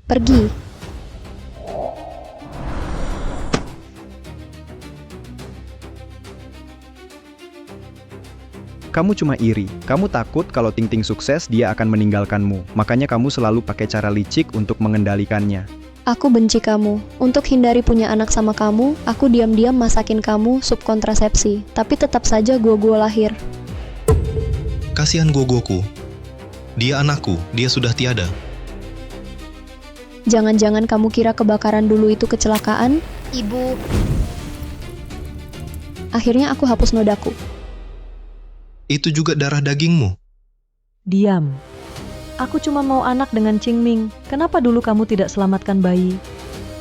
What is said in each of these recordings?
Pergi. Kamu cuma iri. Kamu takut kalau Ting Ting sukses, dia akan meninggalkanmu. Makanya kamu selalu pakai cara licik untuk mengendalikannya. Aku benci kamu. Untuk hindari punya anak sama kamu, aku diam-diam masakin kamu sup kontrasepsi. Tapi tetap saja gua lahir. Kasihan Gogoku. Dia anakku, dia sudah tiada. Jangan-jangan kamu kira kebakaran dulu itu kecelakaan? Ibu. Akhirnya aku hapus nodaku. Itu juga darah dagingmu. Diam. Aku cuma mau anak dengan Qingming. Kenapa dulu kamu tidak selamatkan bayi?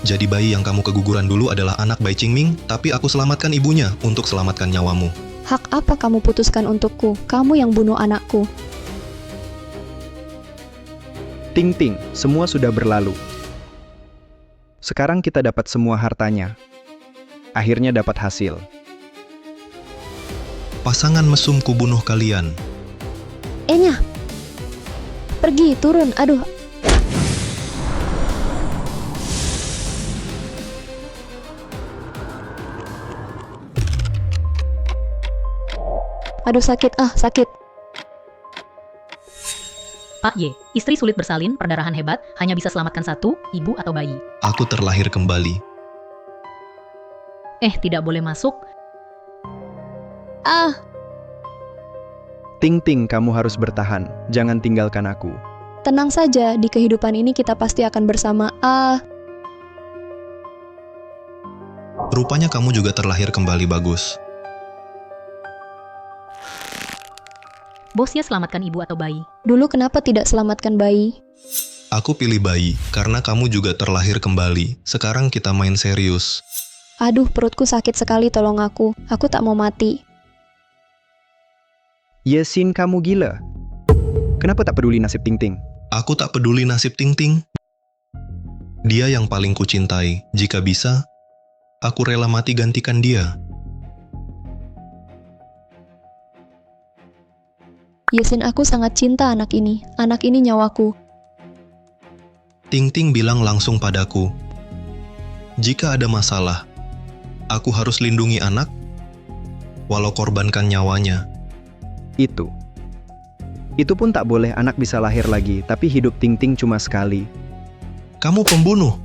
Jadi bayi yang kamu keguguran dulu adalah anak bayi Qingming, tapi aku selamatkan ibunya untuk selamatkan nyawamu. Hak apa kamu putuskan untukku? Kamu yang bunuh anakku. Ting Ting, semua sudah berlalu. Sekarang kita dapat semua hartanya. Akhirnya dapat hasil. Pasangan mesum kubunuh kalian. Enya. Pergi, turun, aduh. Aduh sakit, sakit. Pak Y, istri sulit bersalin, perdarahan hebat, hanya bisa selamatkan satu, ibu atau bayi. Aku terlahir kembali. Tidak boleh masuk. Ting Ting, kamu harus bertahan. Jangan tinggalkan aku. Tenang saja, di kehidupan ini kita pasti akan bersama. Rupanya kamu juga terlahir kembali, bagus. Bosnya selamatkan ibu atau bayi. Dulu kenapa tidak selamatkan bayi? Aku pilih bayi, karena kamu juga terlahir kembali. Sekarang kita main serius. Aduh, perutku sakit sekali, tolong aku. Aku tak mau mati. Yesin, kamu gila. Kenapa tak peduli nasib Ting Ting? Aku tak peduli nasib Ting Ting. Dia yang paling kucintai. Jika bisa, aku rela mati gantikan dia. Yesin, aku sangat cinta anak ini. Anak ini nyawaku. Ting Ting bilang langsung padaku, jika ada masalah, aku harus lindungi anak, walau korbankan nyawanya. Itu pun tak boleh. Anak bisa lahir lagi, tapi hidup Ting Ting cuma sekali. Kamu pembunuh.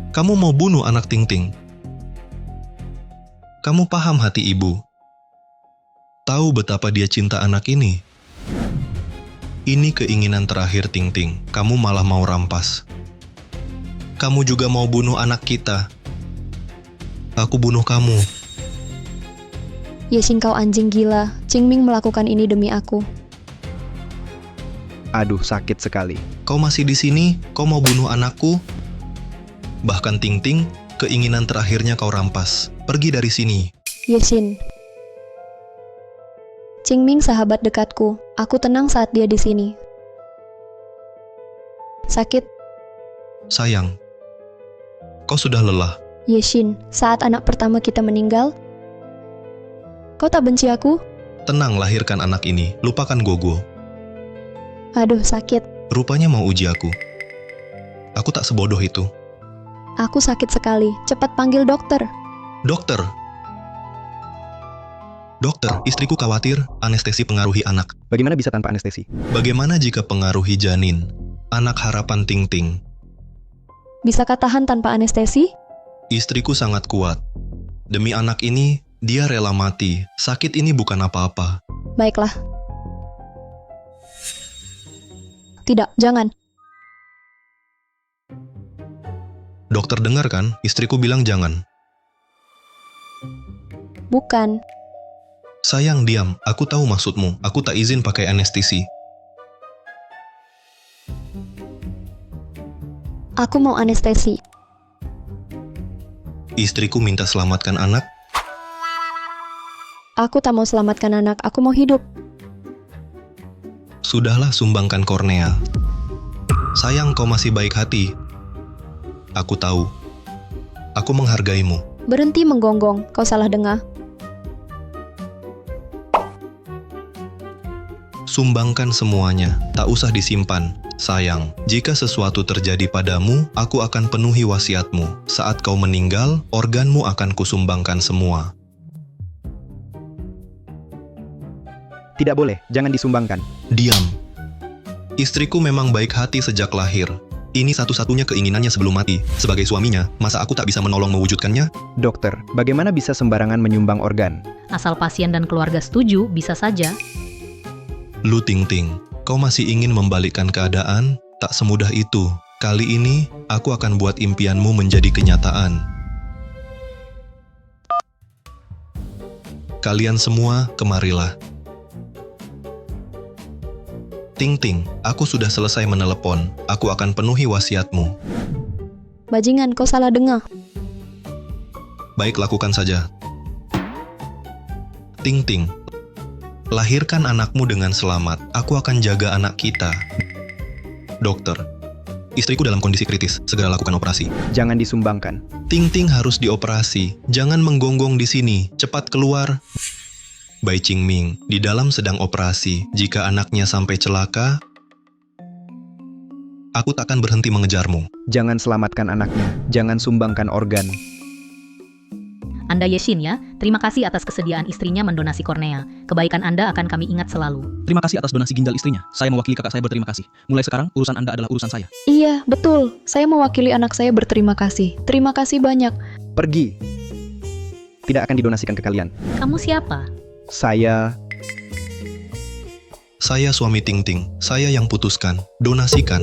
Kamu mau bunuh anak Ting Ting. Kamu paham hati ibu. Tahu betapa dia cinta anak ini. Ini keinginan terakhir Ting Ting. Kamu malah mau rampas. Kamu juga mau bunuh anak kita. Aku bunuh kamu. Yesin, kau anjing gila. Qingming melakukan ini demi aku. Aduh, sakit sekali. Kau masih di sini? Kau mau bunuh anakku? Bahkan Ting Ting, keinginan terakhirnya kau rampas. Pergi dari sini. Yesin. Qingming sahabat dekatku. Aku tenang saat dia di sini. Sakit. Sayang, kau sudah lelah. Yesin, saat anak pertama kita meninggal, kau tak benci aku? Tenang, lahirkan anak ini. Lupakan Gogo. Aduh, sakit. Rupanya mau uji aku. Aku tak sebodoh itu. Aku sakit sekali. Cepat panggil dokter. Dokter! Dokter, istriku khawatir anestesi pengaruhi anak. Bagaimana bisa tanpa anestesi? Bagaimana jika pengaruhi janin? Anak harapan Ting Ting. Bisakah tahan tanpa anestesi? Istriku sangat kuat. Demi anak ini, dia rela mati. Sakit ini bukan apa-apa. Baiklah. Tidak, jangan. Dokter dengar kan? Istriku bilang jangan. Bukan. Sayang, diam. Aku tahu maksudmu. Aku tak izin pakai anestesi. Aku mau anestesi. Istriku minta selamatkan anak. Aku tak mau selamatkan anak. Aku mau hidup. Sudahlah, sumbangkan kornea. Sayang, kau masih baik hati. Aku tahu. Aku menghargaimu. Berhenti menggonggong. Kau salah dengar. Sumbangkan semuanya, tak usah disimpan. Sayang, jika sesuatu terjadi padamu, aku akan penuhi wasiatmu. Saat kau meninggal, organmu akan kusumbangkan semua. Tidak boleh, jangan disumbangkan. Diam. Istriku memang baik hati sejak lahir. Ini satu-satunya keinginannya sebelum mati. Sebagai suaminya, masa aku tak bisa menolong mewujudkannya? Dokter, bagaimana bisa sembarangan menyumbang organ? Asal pasien dan keluarga setuju, bisa saja. Lu Ting-Ting, kau masih ingin membalikkan keadaan? Tak semudah itu. Kali ini, aku akan buat impianmu menjadi kenyataan. Kalian semua, kemarilah. Ting-Ting, aku sudah selesai menelepon. Aku akan penuhi wasiatmu. Bajingan, kau salah dengar. Baik, lakukan saja. Ting-Ting, lahirkan anakmu dengan selamat. Aku akan jaga anak kita. Dokter, istriku dalam kondisi kritis. Segera lakukan operasi. Jangan disumbangkan. Ting-Ting harus dioperasi. Jangan menggonggong di sini. Cepat keluar. Bai Qingming, di dalam sedang operasi. Jika anaknya sampai celaka, aku takkan berhenti mengejarmu. Jangan selamatkan anaknya. Jangan sumbangkan organ. Anda Yeshin ya, terima kasih atas kesediaan istrinya mendonasi kornea. Kebaikan Anda akan kami ingat selalu. Terima kasih atas donasi ginjal istrinya. Saya mewakili kakak saya berterima kasih. Mulai sekarang, urusan Anda adalah urusan saya. Iya, betul. Saya mewakili anak saya berterima kasih. Terima kasih banyak. Pergi. Tidak akan didonasikan ke kalian. Kamu siapa? Saya suami Ting-Ting. Saya yang putuskan. Donasikan.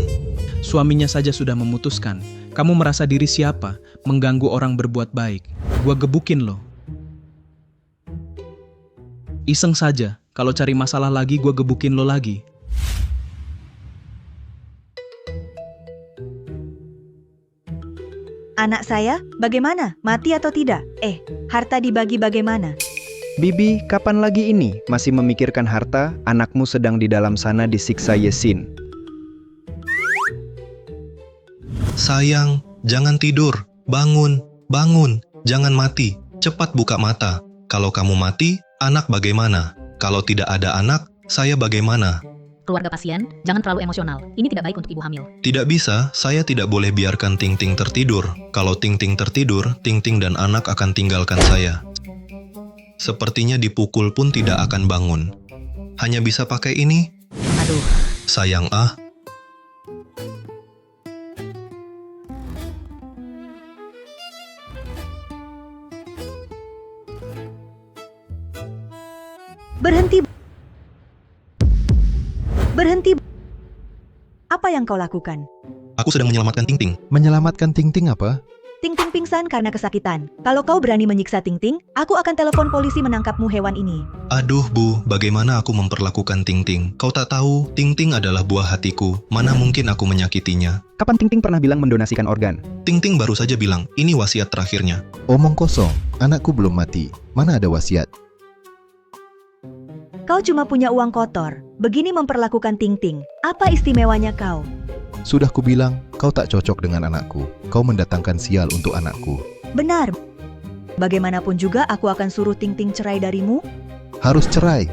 Suaminya saja sudah memutuskan. Kamu merasa diri siapa? Mengganggu orang berbuat baik. Gua gebukin lo. Iseng saja. Kalau cari masalah lagi, gua gebukin lo lagi. Anak saya, bagaimana? Mati atau tidak? Harta dibagi bagaimana? Bibi, kapan lagi ini? Masih memikirkan harta? Anakmu sedang di dalam sana disiksa Yesin. Sayang, jangan tidur. Bangun, bangun. Jangan mati. Cepat buka mata. Kalau kamu mati, anak bagaimana? Kalau tidak ada anak, saya bagaimana? Keluarga pasien, jangan terlalu emosional. Ini tidak baik untuk ibu hamil. Tidak bisa, saya tidak boleh biarkan Ting-Ting tertidur. Kalau Ting-Ting tertidur, Ting-Ting dan anak akan tinggalkan saya. Sepertinya dipukul pun tidak akan bangun. Hanya bisa pakai ini? Aduh, Sayang ah. Berhenti. Berhenti. Apa yang kau lakukan? Aku sedang menyelamatkan Ting-Ting. Menyelamatkan Ting-Ting apa? Ting-Ting pingsan karena kesakitan. Kalau kau berani menyiksa Ting-Ting, aku akan telepon polisi menangkapmu hewan ini. Aduh Bu, bagaimana aku memperlakukan Ting-Ting? Kau tak tahu, Ting-Ting adalah buah hatiku. Mana mungkin aku menyakitinya? Kapan Ting-Ting pernah bilang mendonasikan organ? Ting-Ting baru saja bilang, ini wasiat terakhirnya. Omong kosong, anakku belum mati. Mana ada wasiat? Kau cuma punya uang kotor. Begini memperlakukan Ting-Ting. Apa istimewanya kau? Sudah kubilang, kau tak cocok dengan anakku. Kau mendatangkan sial untuk anakku. Benar. Bagaimanapun juga aku akan suruh Ting-Ting cerai darimu. Harus cerai.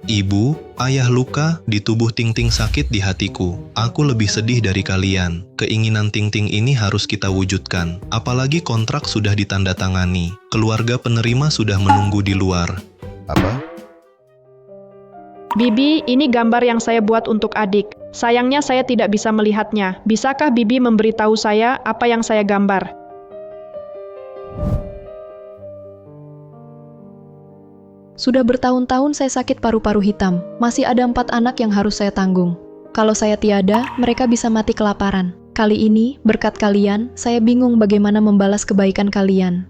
Ibu, ayah luka, di tubuh Ting-Ting sakit di hatiku. Aku lebih sedih dari kalian. Keinginan Ting-Ting ini harus kita wujudkan. Apalagi kontrak sudah ditandatangani. Keluarga penerima sudah menunggu di luar. Apa? Bibi, ini gambar yang saya buat untuk adik. Sayangnya saya tidak bisa melihatnya. Bisakah Bibi memberitahu saya apa yang saya gambar? Sudah bertahun-tahun saya sakit paru-paru hitam. Masih ada 4 anak yang harus saya tanggung. Kalau saya tiada, mereka bisa mati kelaparan. Kali ini, berkat kalian, saya bingung bagaimana membalas kebaikan kalian.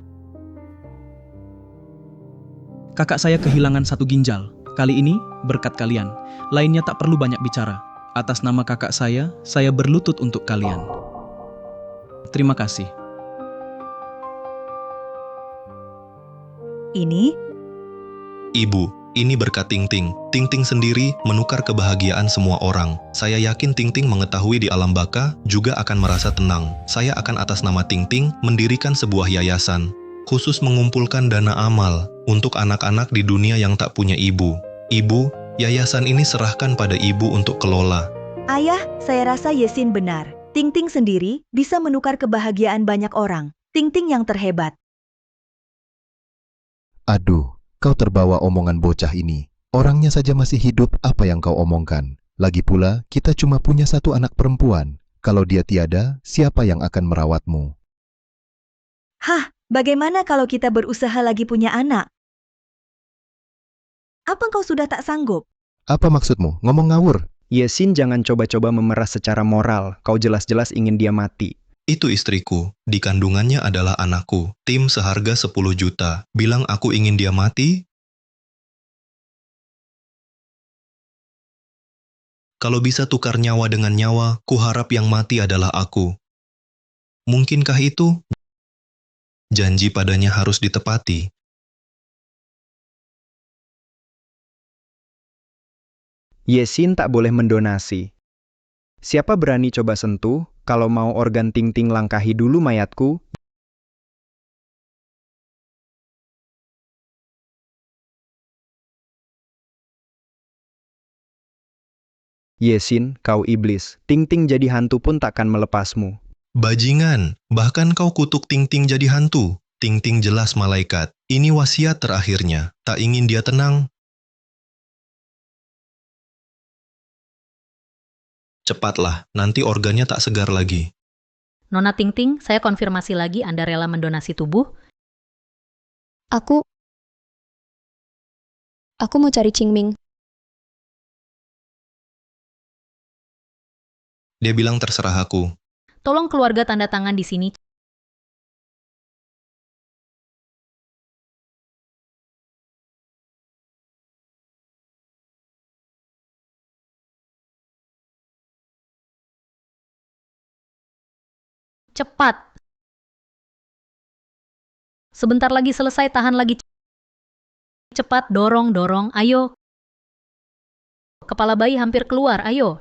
Kakak saya kehilangan 1 ginjal. Kali ini, berkat kalian. Lainnya tak perlu banyak bicara. Atas nama kakak saya berlutut untuk kalian. Terima kasih. Ini? Ibu, ini berkat Ting-Ting. Ting-Ting sendiri menukar kebahagiaan semua orang. Saya yakin Ting-Ting mengetahui di alam baka juga akan merasa tenang. Saya akan atas nama Ting-Ting mendirikan sebuah yayasan. Khusus mengumpulkan dana amal untuk anak-anak di dunia yang tak punya ibu. Ibu, Yayasan ini serahkan pada ibu untuk kelola. Ayah, saya rasa Yesin benar. Ting Ting sendiri bisa menukar kebahagiaan banyak orang. Ting Ting yang terhebat. Aduh, kau terbawa omongan bocah ini. Orangnya saja masih hidup, apa yang kau omongkan? Lagi pula, kita cuma punya satu anak perempuan. Kalau dia tiada, siapa yang akan merawatmu? Hah, bagaimana kalau kita berusaha lagi punya anak? Apa kau sudah tak sanggup? Apa maksudmu? Ngomong ngawur. Yesin, jangan coba-coba memeras secara moral. Kau jelas-jelas ingin dia mati. Itu istriku, di kandungannya adalah anakku. Tim seharga 10 juta. Bilang aku ingin dia mati? Kalau bisa tukar nyawa dengan nyawa, kuharap yang mati adalah aku. Mungkinkah itu? Janji padanya harus ditepati. Yesin tak boleh mendonasi. Siapa berani coba sentuh? Kalau mau organ Ting Ting, langkahi dulu mayatku. Yesin, kau iblis. Ting Ting jadi hantu pun takkan melepasmu. Bajingan, bahkan kau kutuk Ting Ting jadi hantu. Ting Ting jelas malaikat. Ini wasiat terakhirnya. Tak ingin dia tenang. Cepatlah, nanti organnya tak segar lagi. Nona Ting Ting, saya konfirmasi lagi Anda rela mendonasi tubuh? Aku mau cari Qingming. Dia bilang terserah aku. Tolong keluarga tanda tangan di sini. Cepat. Sebentar lagi selesai, tahan lagi. Cepat, dorong, ayo. Kepala bayi hampir keluar, ayo.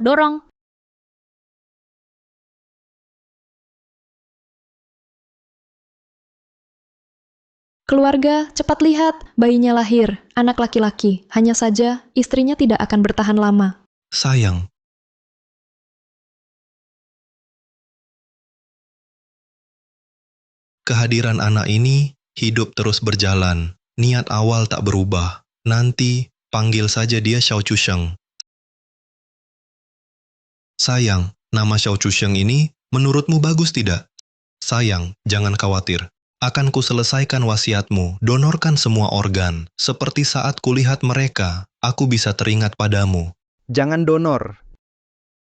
Dorong. Keluarga, cepat lihat, bayinya lahir, anak laki-laki. Hanya saja, istrinya tidak akan bertahan lama. Sayang. Kehadiran anak ini, hidup terus berjalan. Niat awal tak berubah. Nanti, panggil saja dia Xiao Chusheng. Sayang, nama Xiao Chusheng ini menurutmu bagus tidak? Sayang, jangan khawatir. Akan kuselesaikan wasiatmu, donorkan semua organ. Seperti saat kulihat mereka, aku bisa teringat padamu. Jangan donor.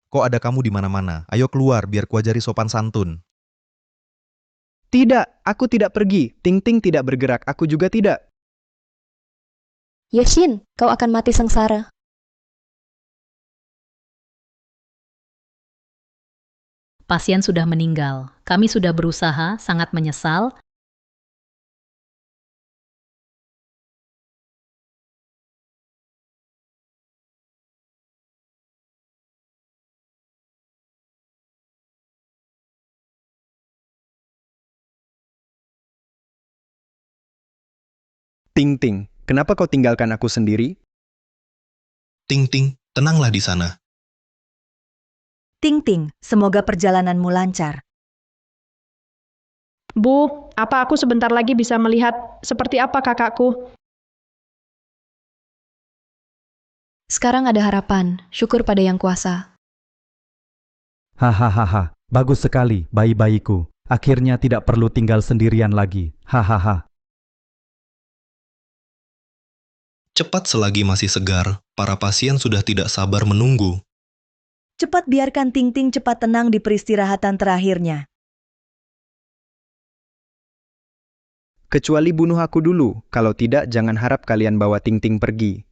Kok ada kamu di mana-mana? Ayo keluar, biar kuajari sopan santun. Tidak, aku tidak pergi. Ting Ting tidak bergerak, aku juga tidak. Yesin, kau akan mati sengsara. Pasien sudah meninggal. Kami sudah berusaha, sangat menyesal. Ting Ting, kenapa kau tinggalkan aku sendiri? Ting Ting, tenanglah di sana. Ting Ting, semoga perjalananmu lancar. Bu, apa aku sebentar lagi bisa melihat seperti apa kakakku? Sekarang ada harapan, syukur pada Yang Kuasa. Hahaha, bagus sekali bayi-bayiku. Akhirnya tidak perlu tinggal sendirian lagi. Hahaha. Cepat selagi masih segar, para pasien sudah tidak sabar menunggu. Cepat biarkan Ting Ting cepat tenang di peristirahatan terakhirnya. Kecuali bunuh aku dulu, kalau tidak jangan harap kalian bawa Ting Ting pergi.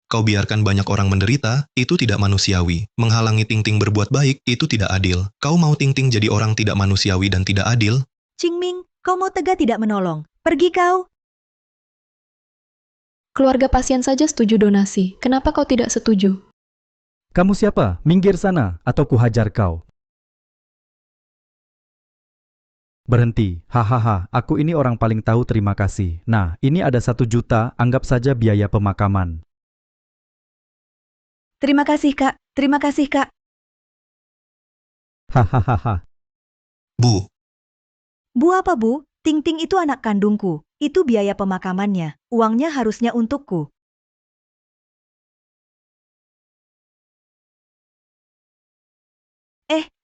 Kau biarkan banyak orang menderita, itu tidak manusiawi. Menghalangi Ting Ting berbuat baik, itu tidak adil. Kau mau Ting Ting jadi orang tidak manusiawi dan tidak adil? Qingming, kau mau tegak tidak menolong. Pergi kau. Keluarga pasien saja setuju donasi. Kenapa kau tidak setuju? Kamu siapa? Minggir sana, atau ku hajar kau. Berhenti, hahaha, aku ini orang paling tahu terima kasih. Nah, ini ada 1 juta, anggap saja biaya pemakaman. Terima kasih, Kak. Terima kasih, Kak. Hahaha. Bu, Bu apa, Bu? Ting-Ting itu anak kandungku. Itu biaya pemakamannya. Uangnya harusnya untukku.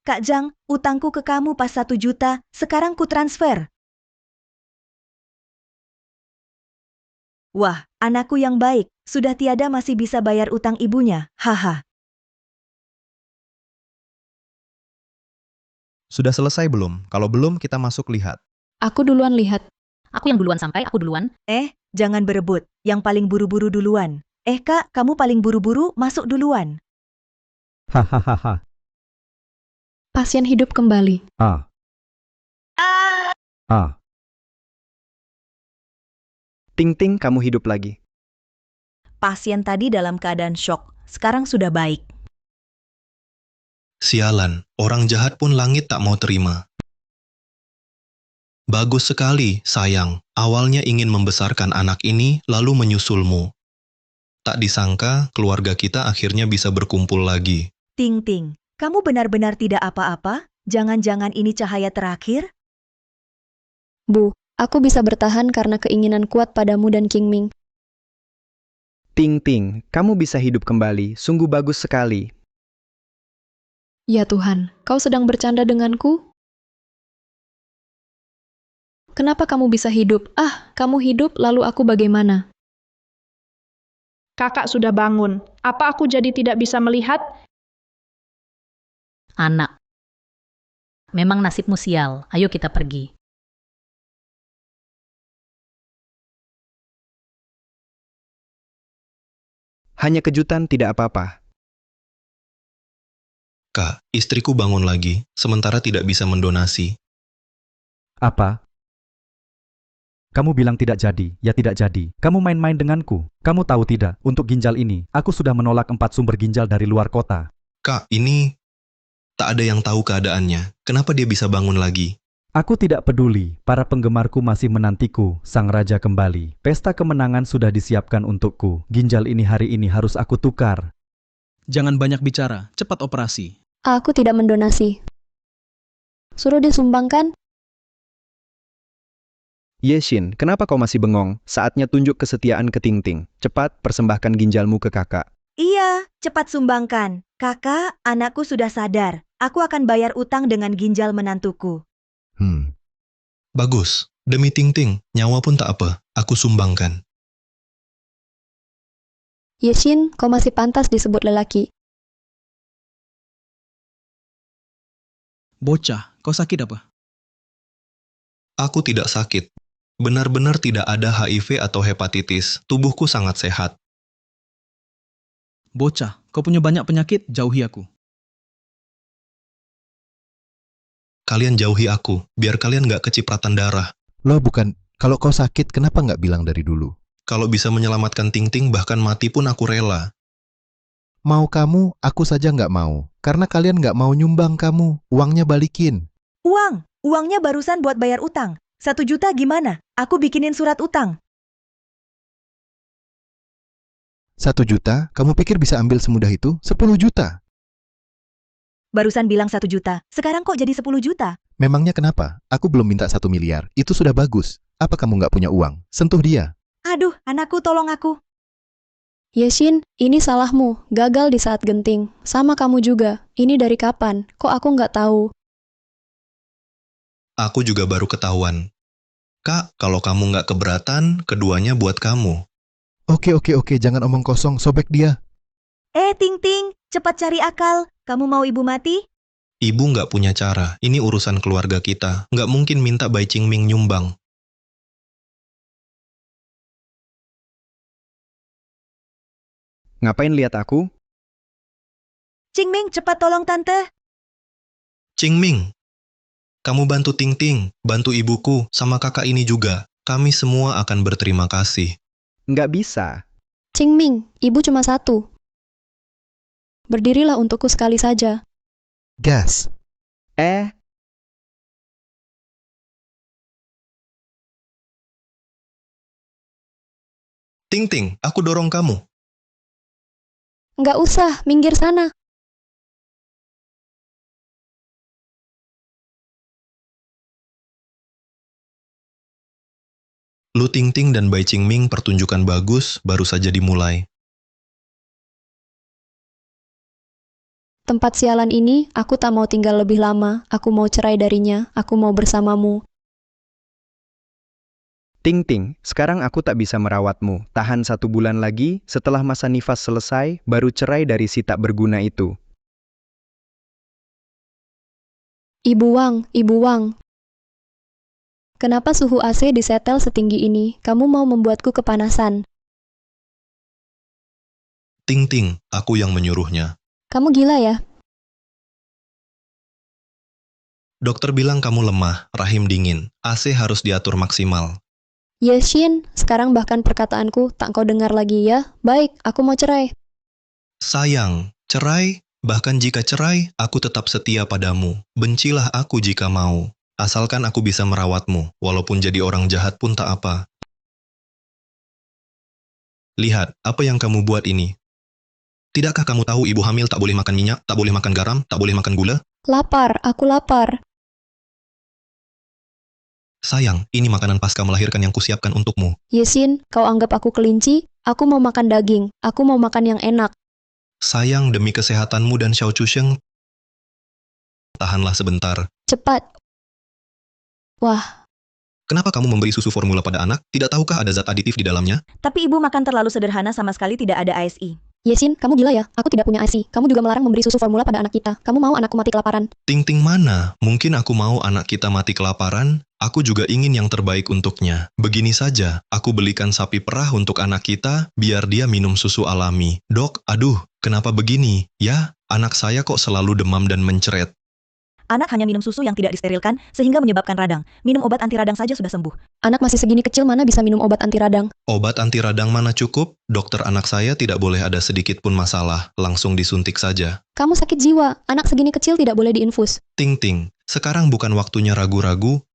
Kak Jang, utangku ke kamu pas 1 juta, sekarang ku transfer. Wah, anakku yang baik, sudah tiada masih bisa bayar utang ibunya, haha. Sudah selesai belum? Kalau belum, kita masuk lihat. Aku duluan lihat. Aku yang duluan sampai, aku duluan. Jangan berebut, yang paling buru-buru duluan. Kak, kamu paling buru-buru, masuk duluan. Hahaha. Pasien hidup kembali. Ah. Ah. Ting-ting, kamu hidup lagi. Pasien tadi dalam keadaan syok, sekarang sudah baik. sialan, orang jahat pun langit tak mau terima. Bagus sekali, sayang. Awalnya ingin membesarkan anak ini, lalu menyusulmu. Tak disangka, keluarga kita akhirnya bisa berkumpul lagi. Ting-Ting, kamu benar-benar tidak apa-apa? Jangan-jangan ini cahaya terakhir? Bu, aku bisa bertahan karena keinginan kuat padamu dan King Ming. Ting-ting, kamu bisa hidup kembali. Sungguh bagus sekali. Ya Tuhan, kau sedang bercanda denganku? Kenapa kamu bisa hidup? Kamu hidup, lalu aku bagaimana? Kakak sudah bangun. Apa aku jadi tidak bisa melihat? Anak. Memang nasibmu sial. Ayo kita pergi. Hanya kejutan, tidak apa-apa. Kak, istriku bangun lagi, sementara tidak bisa mendonasi. Apa? Kamu bilang tidak jadi, ya tidak jadi. Kamu main-main denganku. Kamu tahu tidak, untuk ginjal ini, aku sudah menolak 4 sumber ginjal dari luar kota. Kak, ini tak ada yang tahu keadaannya. Kenapa dia bisa bangun lagi? Aku tidak peduli, para penggemarku masih menantiku, sang raja kembali. Pesta kemenangan sudah disiapkan untukku. Ginjal ini hari ini harus aku tukar. Jangan banyak bicara, cepat operasi. Aku tidak mendonasi. Suruh disumbangkan. Yeshin, kenapa kau masih bengong? Saatnya tunjuk kesetiaan ke Ting-ting. Cepat, persembahkan ginjalmu ke kakak. Iya, cepat sumbangkan. Kakak, anakku sudah sadar. Aku akan bayar utang dengan ginjal menantuku. Bagus. Demi Ting-ting, nyawa pun tak apa. Aku sumbangkan. Yeshin, kau masih pantas disebut lelaki. Bocah, kau sakit apa? Aku tidak sakit. Benar-benar tidak ada HIV atau hepatitis. Tubuhku sangat sehat. Bocah, kau punya banyak penyakit, jauhi aku. Kalian jauhi aku, biar kalian nggak kecipratan darah. Loh bukan, kalau kau sakit kenapa nggak bilang dari dulu? Kalau bisa menyelamatkan Ting-ting, bahkan mati pun aku rela. Mau kamu, aku saja nggak mau. Karena kalian nggak mau nyumbang kamu, uangnya balikin. Uangnya barusan buat bayar utang. 1 juta gimana? Aku bikinin surat utang. 1 juta, kamu pikir bisa ambil semudah itu? 10 juta. Barusan bilang 1 juta, sekarang kok jadi 10 juta? Memangnya kenapa? Aku belum minta 1 miliar, itu sudah bagus. Apa kamu nggak punya uang? Sentuh dia. Aduh, anakku tolong aku. Yeshin, ini salahmu. Gagal di saat genting. Sama kamu juga. Ini dari kapan? Kok aku nggak tahu? Aku juga baru ketahuan. Kak, kalau kamu nggak keberatan, keduanya buat kamu. Oke, jangan omong kosong, sobek dia. Ting-Ting, cepat cari akal. Kamu mau ibu mati? Ibu nggak punya cara, ini urusan keluarga kita. Nggak mungkin minta Bai Qingming nyumbang. Ngapain lihat aku? Qingming, cepat tolong tante. Qingming, kamu bantu Ting-ting, bantu ibuku, sama kakak ini juga. Kami semua akan berterima kasih. Nggak bisa. King Ming, ibu cuma 1. Berdirilah untukku sekali saja. Gas. Eh, Ting-ting, aku dorong kamu. Nggak usah, minggir sana. Lu Ting-ting dan Bai Qingming pertunjukan bagus baru saja dimulai. Tempat sialan ini, aku tak mau tinggal lebih lama. Aku mau cerai darinya. Aku mau bersamamu. Ting-ting, sekarang aku tak bisa merawatmu. Tahan 1 bulan lagi, setelah masa nifas selesai, baru cerai dari si tak berguna itu. Ibu Wang. Kenapa suhu AC disetel setinggi ini? Kamu mau membuatku kepanasan. Ting-ting, aku yang menyuruhnya. Kamu gila ya? Dokter bilang kamu lemah, rahim dingin. AC harus diatur maksimal. Yeshin, sekarang bahkan perkataanku tak kau dengar lagi ya. Baik, aku mau cerai. Sayang, cerai, bahkan jika cerai, aku tetap setia padamu. Bencilah aku jika mau. Asalkan aku bisa merawatmu, walaupun jadi orang jahat pun tak apa. Lihat, apa yang kamu buat ini. Tidakkah kamu tahu ibu hamil tak boleh makan minyak, tak boleh makan garam, tak boleh makan gula? Lapar, aku lapar. Sayang, ini makanan pasca melahirkan yang kusiapkan untukmu. Yeshin, kau anggap aku kelinci? Aku mau makan daging. Aku mau makan yang enak. Sayang, demi kesehatanmu dan Xiao Chusheng, tahanlah sebentar. Cepat. Wah, Kenapa kamu memberi susu formula pada anak? Tidak tahukah ada zat aditif di dalamnya? Tapi ibu makan terlalu sederhana, sama sekali tidak ada ASI. Yeshin, kamu gila ya? Aku tidak punya ASI. Kamu juga melarang memberi susu formula pada anak kita. Kamu mau anakku mati kelaparan. Ting-ting mana? Mungkin aku mau anak kita mati kelaparan? Aku juga ingin yang terbaik untuknya. Begini saja, aku belikan sapi perah untuk anak kita, biar dia minum susu alami. Dok, aduh, kenapa begini? Ya, anak saya kok selalu demam dan mencret. Anak hanya minum susu yang tidak disterilkan, sehingga menyebabkan radang. Minum obat anti radang saja sudah sembuh. Anak masih segini kecil mana bisa minum obat anti radang? Obat anti radang mana cukup? Dokter anak saya tidak boleh ada sedikit pun masalah, langsung disuntik saja. Kamu sakit jiwa. Anak segini kecil tidak boleh diinfus. Ting-ting, sekarang bukan waktunya ragu-ragu.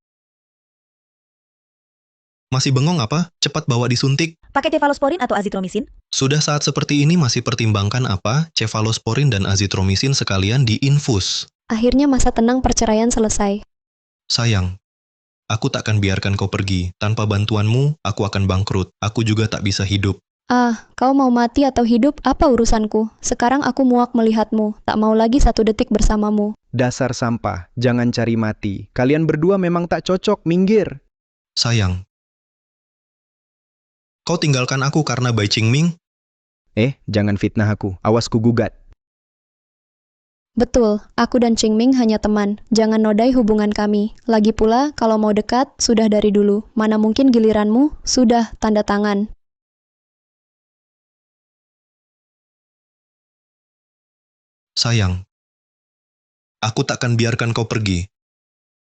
Masih bengong apa? Cepat bawa disuntik. Pakai cefalosporin atau azitromisin? Sudah saat seperti ini masih pertimbangkan apa? Cefalosporin dan azitromisin sekalian diinfus. Akhirnya masa tenang perceraian selesai. Sayang, aku takkan biarkan kau pergi. Tanpa bantuanmu, aku akan bangkrut. Aku juga tak bisa hidup. Ah, kau mau mati atau hidup? Apa urusanku? Sekarang aku muak melihatmu. Tak mau lagi 1 detik bersamamu. Dasar sampah, jangan cari mati. Kalian berdua memang tak cocok, minggir. Sayang, kau tinggalkan aku karena Bai Qingming? Jangan fitnah aku. Awas ku gugat. Betul, aku dan Qingming hanya teman. Jangan nodai hubungan kami. Lagi pula, kalau mau dekat, sudah dari dulu. Mana mungkin giliranmu? Sudah, tanda tangan. Sayang, aku takkan biarkan kau pergi.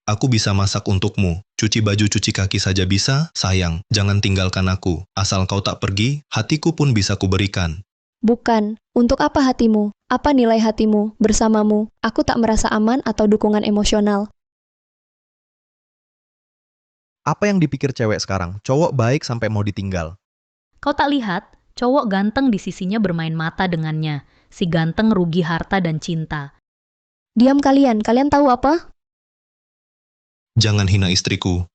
Aku bisa masak untukmu. Cuci baju, cuci kaki saja bisa. Sayang, jangan tinggalkan aku. Asal kau tak pergi, hatiku pun bisa kuberikan. Bukan. Untuk apa hatimu? Apa nilai hatimu? Bersamamu, aku tak merasa aman atau dukungan emosional. Apa yang dipikir cewek sekarang? Cowok baik sampai mau ditinggal. Kau tak lihat, cowok ganteng di sisinya bermain mata dengannya. Si ganteng rugi harta dan cinta. Diam kalian tahu apa? Jangan hina istriku.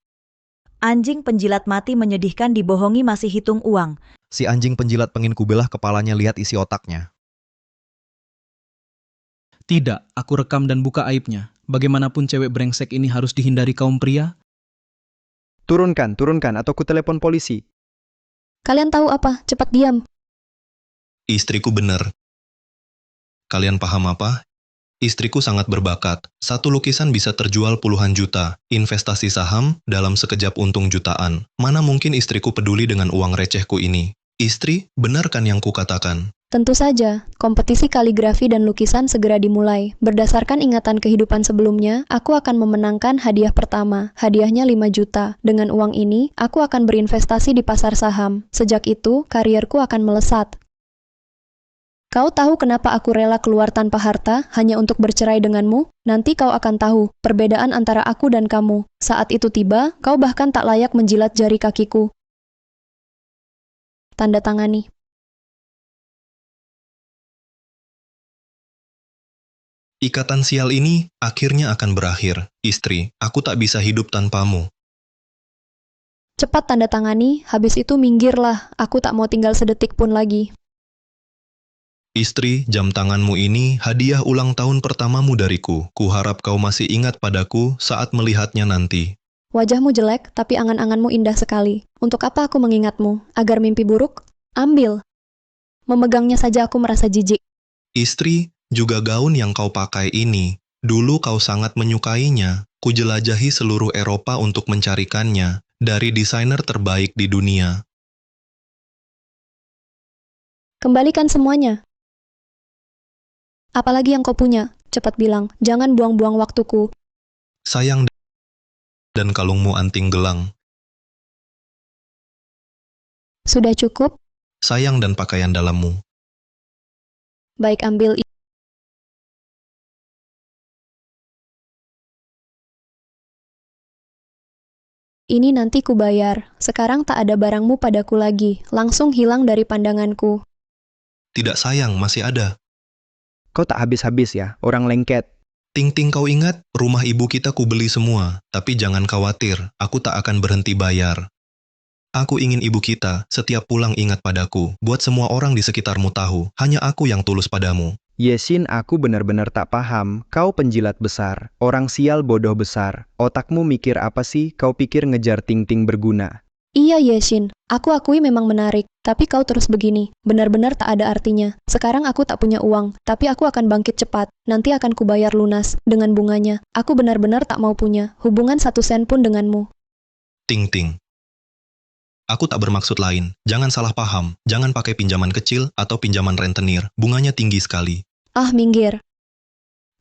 Anjing penjilat mati menyedihkan dibohongi masih hitung uang. Si anjing penjilat pengen kubelah kepalanya, lihat isi otaknya. Tidak, aku rekam dan buka aibnya. Bagaimanapun cewek brengsek ini harus dihindari kaum pria. Turunkan, atau ku telepon polisi. Kalian tahu apa? Cepat diam. Istriku benar. Kalian paham apa? Istriku sangat berbakat. 1 lukisan bisa terjual puluhan juta. Investasi saham, dalam sekejap untung jutaan. Mana mungkin istriku peduli dengan uang recehku ini? Istri, benar kan yang kukatakan? Tentu saja, kompetisi kaligrafi dan lukisan segera dimulai. Berdasarkan ingatan kehidupan sebelumnya, aku akan memenangkan hadiah pertama. Hadiahnya 5 juta. Dengan uang ini, aku akan berinvestasi di pasar saham. Sejak itu, karierku akan melesat. Kau tahu kenapa aku rela keluar tanpa harta hanya untuk bercerai denganmu? Nanti kau akan tahu perbedaan antara aku dan kamu. Saat itu tiba, kau bahkan tak layak menjilat jari kakiku. tanda tangani. Ikatan sial ini akhirnya akan berakhir. Istri, aku tak bisa hidup tanpamu. Cepat tanda tangani, habis itu minggirlah, aku tak mau tinggal sedetik pun lagi. Istri, jam tanganmu ini hadiah ulang tahun pertamamu dariku. Kuharap kau masih ingat padaku saat melihatnya nanti. Wajahmu jelek, tapi angan-anganmu indah sekali. Untuk apa aku mengingatmu? Agar mimpi buruk? Ambil. Memegangnya saja aku merasa jijik. Istri, juga gaun yang kau pakai ini. Dulu kau sangat menyukainya. Kujelajahi seluruh Eropa untuk mencarikannya. Dari desainer terbaik di dunia. Kembalikan semuanya. Apalagi yang kau punya? Cepat bilang, jangan buang-buang waktuku. Sayang dan kalungmu anting gelang. Sudah cukup? Sayang dan pakaian dalammu. Baik, ambil. Ini nanti ku bayar. Sekarang tak ada barangmu padaku lagi. Langsung hilang dari pandanganku. Tidak sayang, masih ada. Kau tak habis-habis ya, orang lengket. Ting-ting kau ingat, rumah ibu kita kubeli semua. Tapi jangan khawatir, aku tak akan berhenti bayar. Aku ingin ibu kita setiap pulang ingat padaku. Buat semua orang di sekitarmu tahu, hanya aku yang tulus padamu. Yesin, aku benar-benar tak paham. Kau penjilat besar, orang sial bodoh besar. Otakmu mikir apa sih? Kau pikir ngejar ting-ting berguna? Iya, Yeshin. Aku akui memang menarik. Tapi kau terus begini. Benar-benar tak ada artinya. Sekarang aku tak punya uang. Tapi aku akan bangkit cepat. Nanti akan kubayar lunas. Dengan bunganya. Aku benar-benar tak mau punya hubungan 1 sen pun denganmu. Ting-ting. Aku tak bermaksud lain. Jangan salah paham. Jangan pakai pinjaman kecil atau pinjaman rentenir. Bunganya tinggi sekali. Ah, minggir.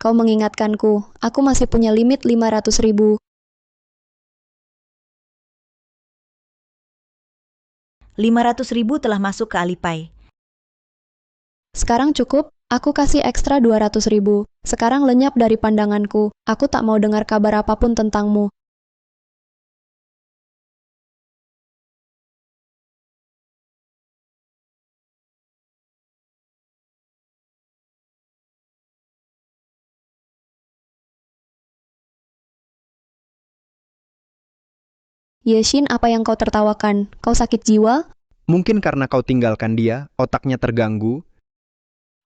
Kau mengingatkanku. Aku masih punya limit 500.000. 500.000 telah masuk ke Alipay. Sekarang cukup, aku kasih ekstra 200.000. Sekarang lenyap dari pandanganku. Aku tak mau dengar kabar apapun tentangmu. Yeshin, apa yang kau tertawakan? Kau sakit jiwa? Mungkin karena kau tinggalkan dia, otaknya terganggu.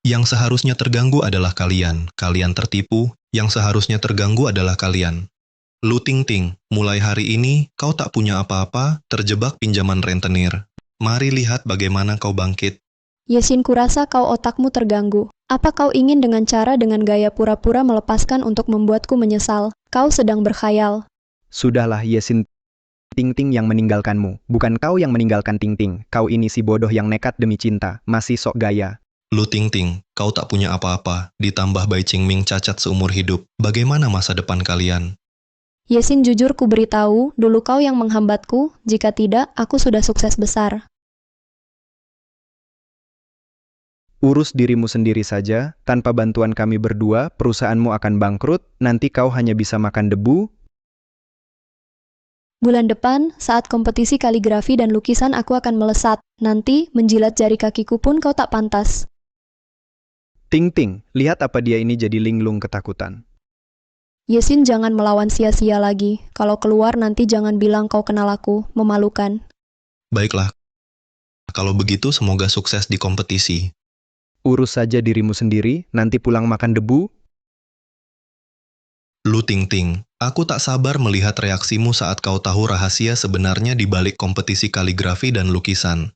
Yang seharusnya terganggu adalah kalian. Kalian tertipu, yang seharusnya terganggu adalah kalian. Lu Ting-ting, mulai hari ini kau tak punya apa-apa, terjebak pinjaman rentenir. Mari lihat bagaimana kau bangkit. Yeshin, kurasa kau otakmu terganggu. Apa kau ingin dengan gaya pura-pura melepaskan untuk membuatku menyesal? Kau sedang berkhayal. Sudahlah, Yesin. Ting-ting yang meninggalkanmu, bukan kau yang meninggalkan Ting-ting. Kau ini si bodoh yang nekat demi cinta, masih sok gaya. Lu Ting-ting, kau tak punya apa-apa, ditambah Bai Qingming cacat seumur hidup. Bagaimana masa depan kalian? Yeshin, jujur ku beritahu, dulu kau yang menghambatku, jika tidak, aku sudah sukses besar. Urus dirimu sendiri saja, tanpa bantuan kami berdua, perusahaanmu akan bangkrut, nanti kau hanya bisa makan debu. Bulan depan, saat kompetisi kaligrafi dan lukisan aku akan melesat. Nanti, menjilat jari kakiku pun kau tak pantas. Ting-ting, lihat apa dia ini jadi linglung ketakutan. Yeshin, jangan melawan sia-sia lagi. Kalau keluar nanti jangan bilang kau kenal aku, memalukan. Baiklah, kalau begitu semoga sukses di kompetisi. Urus saja dirimu sendiri, nanti pulang makan debu. Lu Ting-ting, aku tak sabar melihat reaksimu saat kau tahu rahasia sebenarnya di balik kompetisi kaligrafi dan lukisan.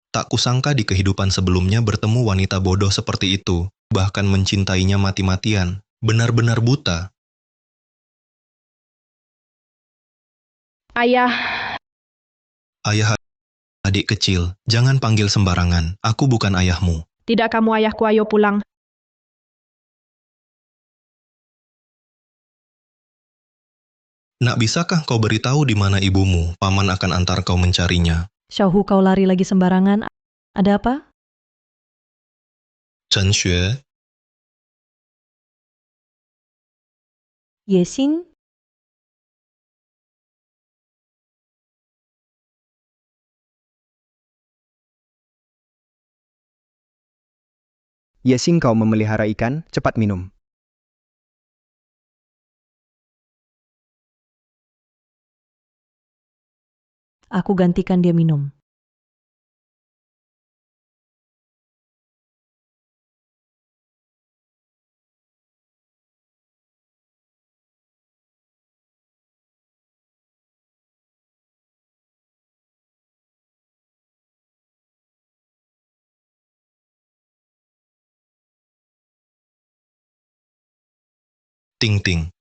Tak kusangka di kehidupan sebelumnya bertemu wanita bodoh seperti itu, bahkan mencintainya mati-matian, benar-benar buta. Ayah, Ayah adik kecil, jangan panggil sembarangan, aku bukan ayahmu. tidak kamu ayahku, ayo pulang. Nak, bisakah kau beritahu di mana ibumu? Paman akan antar kau mencarinya. Xiaohu, kau lari lagi sembarangan. Ada apa? Chen Xue, Yesin, Yesin kau memelihara ikan, cepat minum. Aku gantikan dia minum. Ting Ting.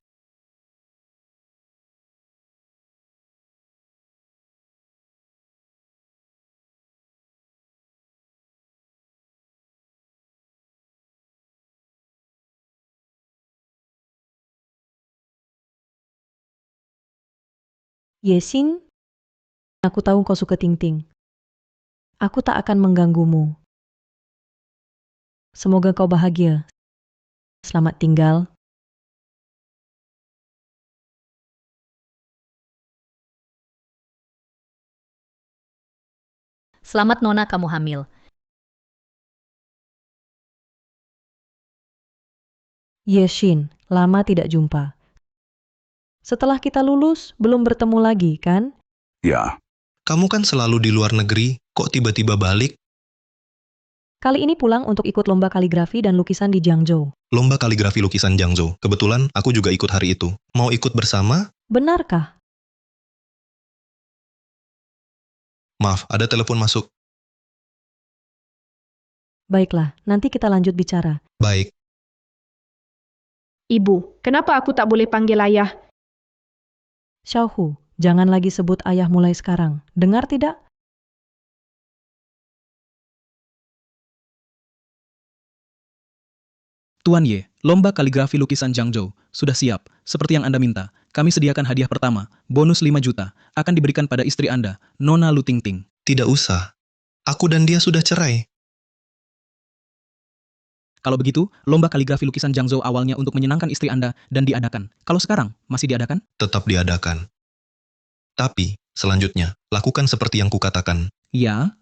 Yesin, aku tahu kau suka Ting Ting. Aku tak akan mengganggumu. Semoga kau bahagia. Selamat tinggal. Selamat Nona, kamu hamil. Yesin, lama tidak jumpa. Setelah kita lulus, belum bertemu lagi, kan? Ya, Kamu kan selalu di luar negeri, kok tiba-tiba balik? Kali ini pulang untuk ikut lomba kaligrafi dan lukisan di Jiangzhou. Lomba kaligrafi lukisan Jiangzhou. Kebetulan aku juga ikut hari itu. Mau ikut bersama? Benarkah? Maaf, ada telepon masuk. Baiklah, nanti kita lanjut bicara. Baik. Ibu, kenapa aku tak boleh panggil ayah? Xiaohu, jangan lagi sebut ayah mulai sekarang. Dengar tidak? Tuan Ye, lomba kaligrafi lukisan Jiangzhou sudah siap. Seperti yang Anda minta, kami sediakan hadiah pertama, bonus 5 juta, akan diberikan pada istri Anda, Nona Lu Ting Ting. Tidak usah. Aku dan dia sudah cerai. Kalau begitu, lomba kaligrafi lukisan Jiangzhou awalnya untuk menyenangkan istri Anda dan diadakan. Kalau sekarang, masih diadakan? Tetap diadakan. Tapi, selanjutnya, lakukan seperti yang kukatakan. Ya.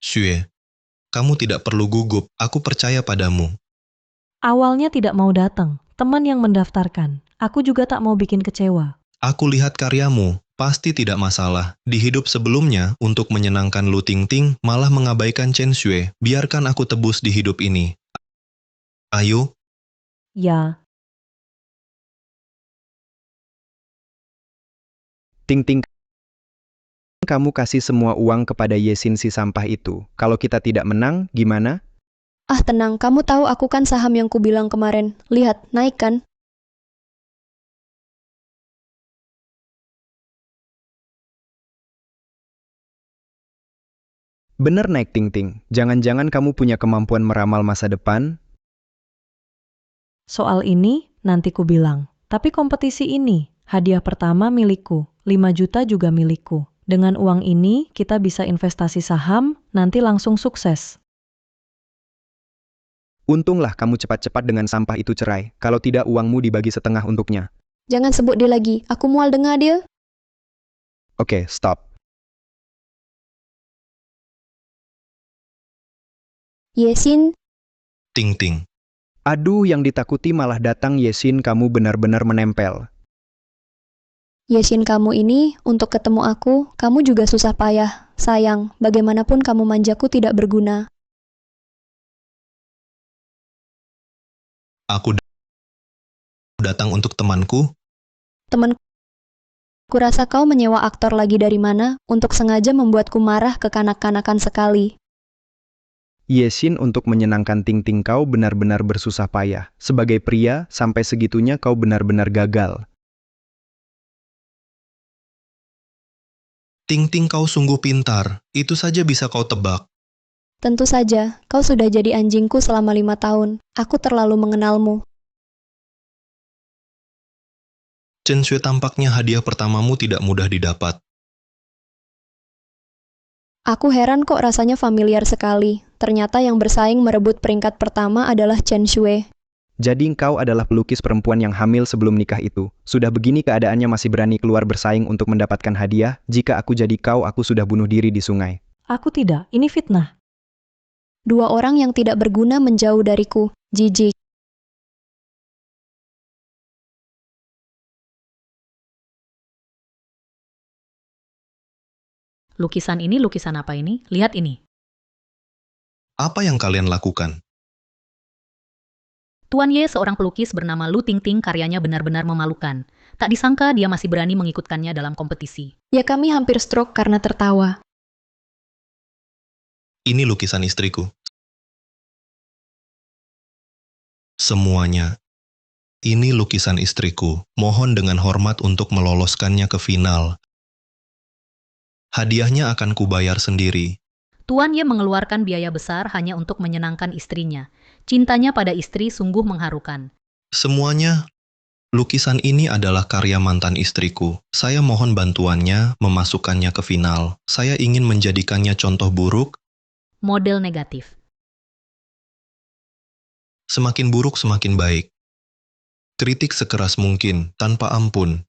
Xue, kamu tidak perlu gugup, aku percaya padamu. Awalnya tidak mau datang, teman yang mendaftarkan. Aku juga tak mau bikin kecewa. Aku lihat karyamu, pasti tidak masalah. Di hidup sebelumnya, untuk menyenangkan Lu Ting Ting, malah mengabaikan Chen Xue. Biarkan aku tebus di hidup ini. Ayo. Ya. Ting Ting, kamu kasih semua uang kepada Yesin si sampah itu. Kalau kita tidak menang, gimana? Ah tenang, kamu tahu aku kan saham yang kubilang kemarin. Lihat, naik kan? Bener naik Ting Ting. Jangan-jangan kamu punya kemampuan meramal masa depan? Soal ini, nanti ku bilang. Tapi kompetisi ini, hadiah pertama milikku, 5 juta juga milikku. Dengan uang ini, kita bisa investasi saham, nanti langsung sukses. Untunglah kamu cepat-cepat dengan sampah itu cerai. Kalau tidak, uangmu dibagi setengah untuknya. Jangan sebut dia lagi, aku mual dengar dia. Oke, stop. Yesin, Ting Ting. Aduh, yang ditakuti malah datang. Yesin, kamu benar-benar menempel. Yesin kamu ini, untuk ketemu aku, kamu juga susah payah. Sayang, bagaimanapun kamu manjaku tidak berguna. Aku datang untuk temanku. Teman, kurasa kau menyewa aktor lagi dari mana, untuk sengaja membuatku marah kekanak-kanakan sekali. Yesin, untuk menyenangkan Ting Ting kau benar-benar bersusah payah. Sebagai pria, sampai segitunya kau benar-benar gagal. Ting Ting kau sungguh pintar. Itu saja bisa kau tebak. Tentu saja, kau sudah jadi anjingku selama 5 tahun. Aku terlalu mengenalmu. Chen Xue, tampaknya hadiah pertamamu tidak mudah didapat. Aku heran kok rasanya familiar sekali. Ternyata yang bersaing merebut peringkat pertama adalah Chen Xue. Jadi kau adalah pelukis perempuan yang hamil sebelum nikah itu. Sudah begini keadaannya masih berani keluar bersaing untuk mendapatkan hadiah. Jika aku jadi kau, aku sudah bunuh diri di sungai. Aku tidak, ini fitnah. Dua orang yang tidak berguna menjauh dariku. Jijik. Lukisan ini lukisan apa ini? Lihat ini. Apa yang kalian lakukan? Tuan Ye seorang pelukis bernama Lu Tingting, karyanya benar-benar memalukan. Tak disangka dia masih berani mengikutkannya dalam kompetisi. Ya kami hampir stroke karena tertawa. Ini lukisan istriku. Semuanya. Ini lukisan istriku. Mohon dengan hormat untuk meloloskannya ke final. Hadiahnya akan kubayar sendiri. Tuan Ye mengeluarkan biaya besar hanya untuk menyenangkan istrinya. Cintanya pada istri sungguh mengharukan. Semuanya, lukisan ini adalah karya mantan istriku. Saya mohon bantuannya memasukkannya ke final. Saya ingin menjadikannya contoh buruk. Model negatif. Semakin buruk semakin baik. Kritik sekeras mungkin, tanpa ampun.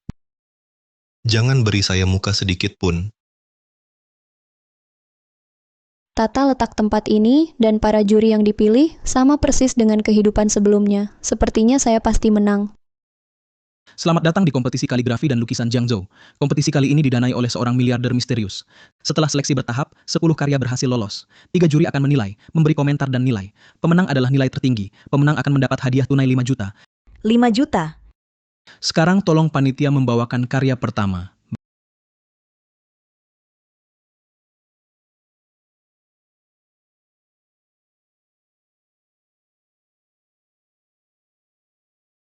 Jangan beri saya muka sedikit pun. Tata letak tempat ini dan para juri yang dipilih sama persis dengan kehidupan sebelumnya. Sepertinya saya pasti menang. Selamat datang di kompetisi kaligrafi dan lukisan Jiangzhou. Kompetisi kali ini didanai oleh seorang miliarder misterius. Setelah seleksi bertahap, 10 karya berhasil lolos. 3 juri akan menilai, memberi komentar dan nilai. Pemenang adalah nilai tertinggi. Pemenang akan mendapat hadiah tunai 5 juta. 5 juta. Sekarang tolong panitia membawakan karya pertama.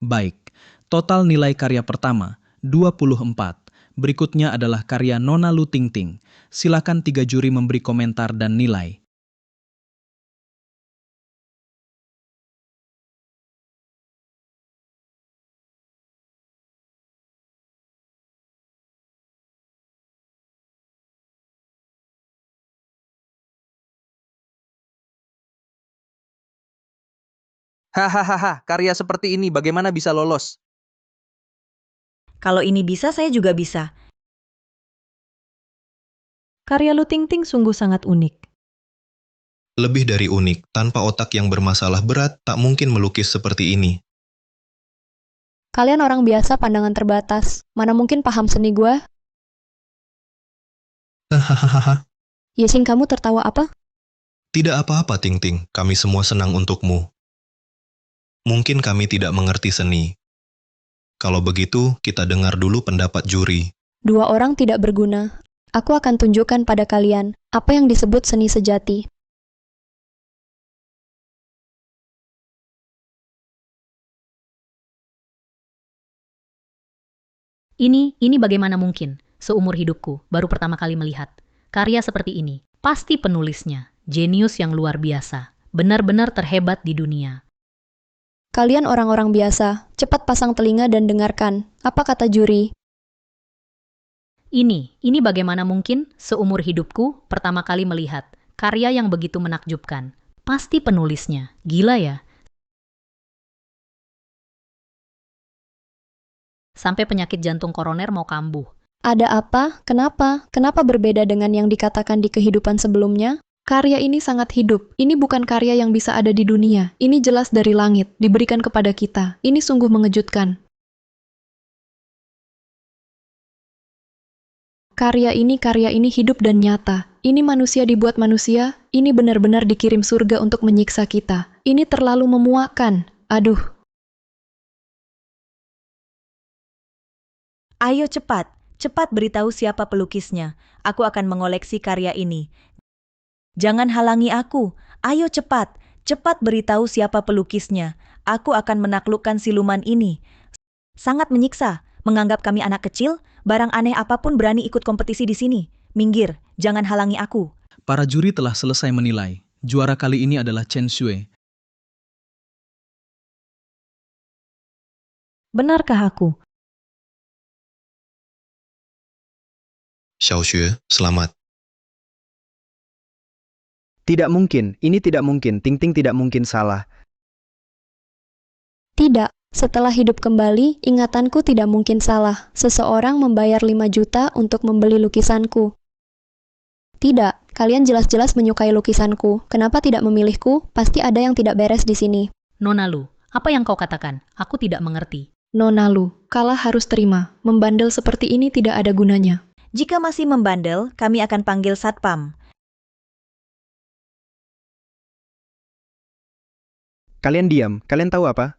Baik, total nilai karya pertama, 24. Berikutnya adalah karya Nona Lu Tingting. Silakan 3 juri memberi komentar dan nilai. Hahaha, karya seperti ini bagaimana bisa lolos? Kalau ini bisa, saya juga bisa. Karya Lu Tingting sungguh sangat unik. Lebih dari unik, tanpa otak yang bermasalah berat, tak mungkin melukis seperti ini. Kalian orang biasa pandangan terbatas. Mana mungkin paham seni gua? Hahaha. Yesin, kamu tertawa apa? Tidak apa-apa, Ting Ting. Kami semua senang untukmu. Mungkin kami tidak mengerti seni. Kalau begitu, kita dengar dulu pendapat juri. Dua orang tidak berguna. Aku akan tunjukkan pada kalian apa yang disebut seni sejati. Ini bagaimana mungkin? Seumur hidupku, baru pertama kali melihat. Karya seperti ini, pasti penulisnya. Jenius yang luar biasa. Benar-benar terhebat di dunia. Kalian orang-orang biasa, cepat pasang telinga dan dengarkan. Apa kata juri? Ini bagaimana mungkin? Seumur hidupku, pertama kali melihat. Karya yang begitu menakjubkan. Pasti penulisnya. Gila ya? Sampai penyakit jantung koroner mau kambuh. Ada apa? Kenapa? Kenapa berbeda dengan yang dikatakan di kehidupan sebelumnya? Karya ini sangat hidup. Ini bukan karya yang bisa ada di dunia. Ini jelas dari langit, diberikan kepada kita. Ini sungguh mengejutkan. Karya ini hidup dan nyata. Ini manusia dibuat manusia. Ini benar-benar dikirim surga untuk menyiksa kita. Ini terlalu memuakkan. Aduh. Ayo cepat, cepat beritahu siapa pelukisnya. Aku akan mengoleksi karya ini. Jangan halangi aku. Ayo cepat, cepat beritahu siapa pelukisnya. Aku akan menaklukkan siluman ini. Sangat menyiksa, menganggap kami anak kecil, barang aneh apapun berani ikut kompetisi di sini. Minggir, jangan halangi aku. Para juri telah selesai menilai. Juara kali ini adalah Chen Xue. Benarkah aku? Xiao Xue, selamat. Tidak mungkin, ini tidak mungkin, Ting Ting tidak mungkin salah. Tidak, setelah hidup kembali, ingatanku tidak mungkin salah. Seseorang membayar 5 juta untuk membeli lukisanku. Tidak, kalian jelas-jelas menyukai lukisanku. Kenapa tidak memilihku? Pasti ada yang tidak beres di sini. Nona Lu, apa yang kau katakan? Aku tidak mengerti. Nona Lu, kalah harus terima. Membandel seperti ini tidak ada gunanya. Jika masih membandel, kami akan panggil Satpam. Kalian diam, kalian tahu apa?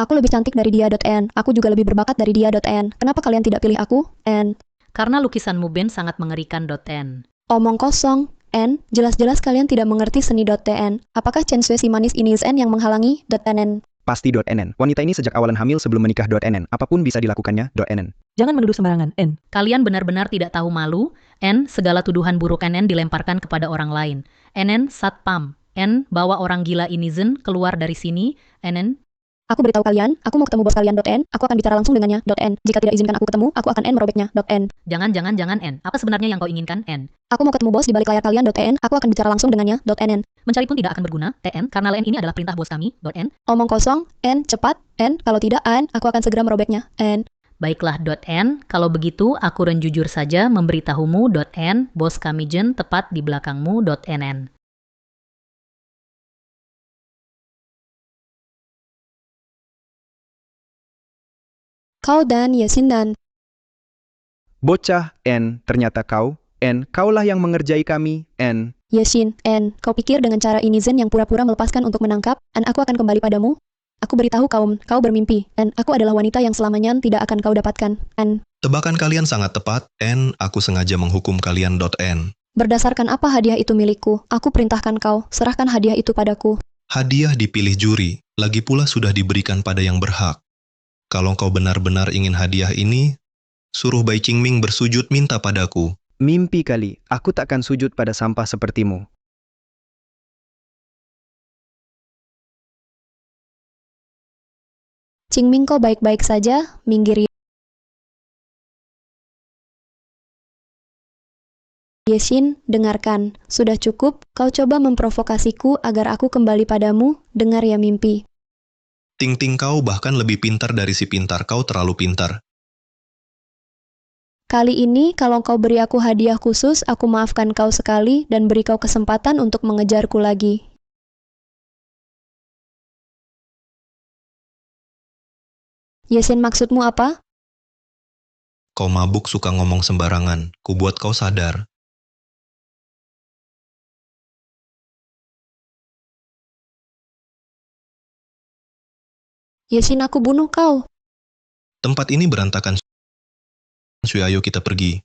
Aku lebih cantik dari dia.n. Aku juga lebih berbakat dari dia.n. Kenapa kalian tidak pilih aku? N. Karena lukisanmu Ben sangat mengerikan. N. Omong kosong. N. Jelas-jelas kalian tidak mengerti seni.tn. Apakah Chen Sui si manis ini N yang menghalangi? .nn. Pasti .nn. Wanita ini sejak awalan hamil sebelum menikah .nn. Apapun bisa dilakukannya .nn. Jangan menuduh sembarangan, N. Kalian benar-benar tidak tahu malu. N. Segala tuduhan buruk NN dilemparkan kepada orang lain. NN Satpam. N. Bawa orang gila ini Zen keluar dari sini. NN. Aku beritahu kalian, aku mau ketemu bos kalian .n. Aku akan bicara langsung dengannya .n. Jika tidak izinkan aku ketemu, aku akan N merobeknya .n. Jangan N. Apa sebenarnya yang kau inginkan N? Aku mau ketemu bos di balik layar kalian .n. Aku akan bicara langsung dengannya .nn. Mencari pun tidak akan berguna TN karena LN ini adalah perintah bos kami .n. Omong kosong. N. Cepat. N. Kalau tidak N, aku akan segera merobeknya N. Baiklah .n, kalau begitu aku ren jujur saja memberitahumu .n, bos kami Jen tepat di belakangmu .nn. Kau dan Yesin dan Bocah, N. Ternyata kau, N. Kaulah yang mengerjai kami, N. Yesin, N. Kau pikir dengan cara ini Zen yang pura-pura melepaskan untuk menangkap, N. Aku akan kembali padamu? Aku beritahu kau bermimpi, N. Aku adalah wanita yang selamanya tidak akan kau dapatkan, N. Tebakan kalian sangat tepat, N. Aku sengaja menghukum kalian, N. Berdasarkan apa hadiah itu milikku? Aku perintahkan kau, serahkan hadiah itu padaku. Hadiah dipilih juri, lagi pula sudah diberikan pada yang berhak. Kalau kau benar-benar ingin hadiah ini, suruh Bai Qingming bersujud minta padaku. Mimpi kali, aku takkan sujud pada sampah sepertimu. Qingming kau baik-baik saja, minggir. Yesin, dengarkan. Sudah cukup, kau coba memprovokasiku agar aku kembali padamu, dengar ya mimpi. Ting-ting kau bahkan lebih pintar dari si pintar, kau terlalu pintar. Kali ini, kalau kau beri aku hadiah khusus, aku maafkan kau sekali dan beri kau kesempatan untuk mengejarku lagi. Yesin, maksudmu apa? Kau mabuk suka ngomong sembarangan, ku buat kau sadar. Yesin, aku bunuh kau. Tempat ini berantakan. Sui, ayo kita pergi.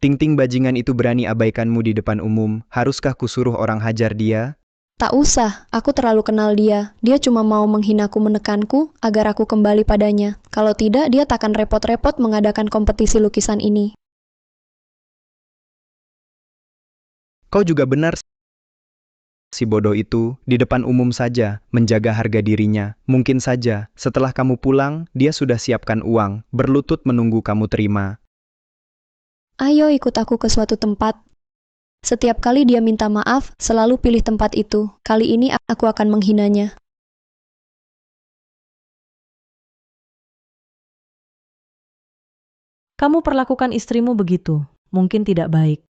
Ting-ting bajingan itu berani abaikanmu di depan umum, haruskah kusuruh orang hajar dia? Tak usah, aku terlalu kenal dia. Dia cuma mau menghinaku menekanku agar aku kembali padanya. Kalau tidak, dia takkan repot-repot mengadakan kompetisi lukisan ini. Kau juga benar, si bodoh itu, di depan umum saja, menjaga harga dirinya. Mungkin saja, setelah kamu pulang, dia sudah siapkan uang, berlutut menunggu kamu terima. Ayo ikut aku ke suatu tempat. Setiap kali dia minta maaf, selalu pilih tempat itu. Kali ini aku akan menghinanya. Kamu perlakukan istrimu begitu. Mungkin tidak baik.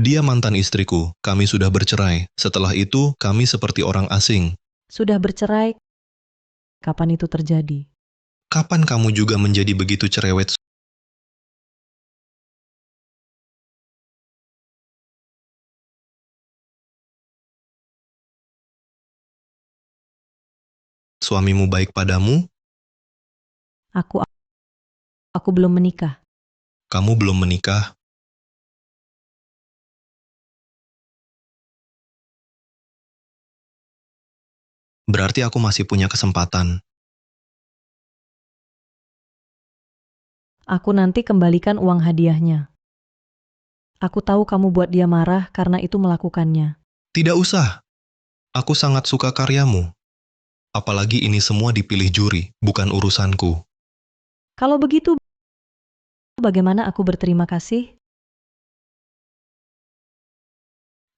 Dia mantan istriku, kami sudah bercerai. Setelah itu, kami seperti orang asing. Sudah bercerai? Kapan itu terjadi? Kapan kamu juga menjadi begitu cerewet? Suamimu baik padamu? Aku belum menikah. Kamu belum menikah? Berarti aku masih punya kesempatan. Aku nanti kembalikan uang hadiahnya. Aku tahu kamu buat dia marah karena itu melakukannya. Tidak usah. Aku sangat suka karyamu. Apalagi ini semua dipilih juri, bukan urusanku. Kalau begitu, bagaimana aku berterima kasih?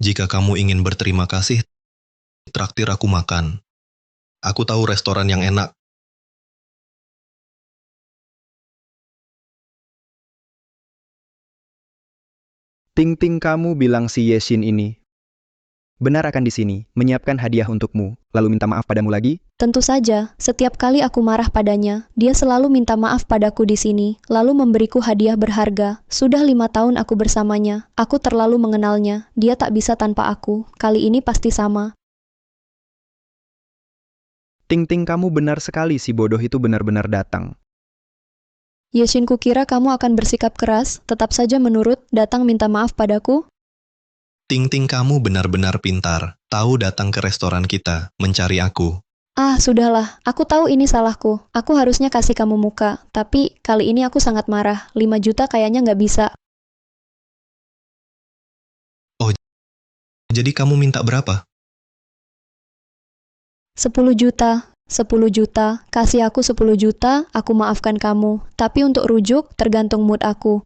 Jika kamu ingin berterima kasih, traktir aku makan. Aku tahu restoran yang enak. Ting-ting, kamu bilang si Yeshin ini benar akan di sini, menyiapkan hadiah untukmu, lalu minta maaf padamu lagi? Tentu saja, setiap kali aku marah padanya, dia selalu minta maaf padaku di sini, lalu memberiku hadiah berharga. Sudah 5 tahun aku bersamanya, aku terlalu mengenalnya, dia tak bisa tanpa aku, kali ini pasti sama. Ting-ting, kamu benar sekali, si bodoh itu benar-benar datang. Yeshin, kukira kamu akan bersikap keras, tetap saja menurut, datang minta maaf padaku. Ting-ting, kamu benar-benar pintar. Tahu datang ke restoran kita, mencari aku. Ah, sudahlah, aku tahu ini salahku, aku harusnya kasih kamu muka, tapi kali ini aku sangat marah, 5 juta kayaknya nggak bisa. Oh, jadi kamu minta berapa? 10 juta. 10 juta, kasih aku 10 juta, aku maafkan kamu. Tapi untuk rujuk, tergantung mood aku.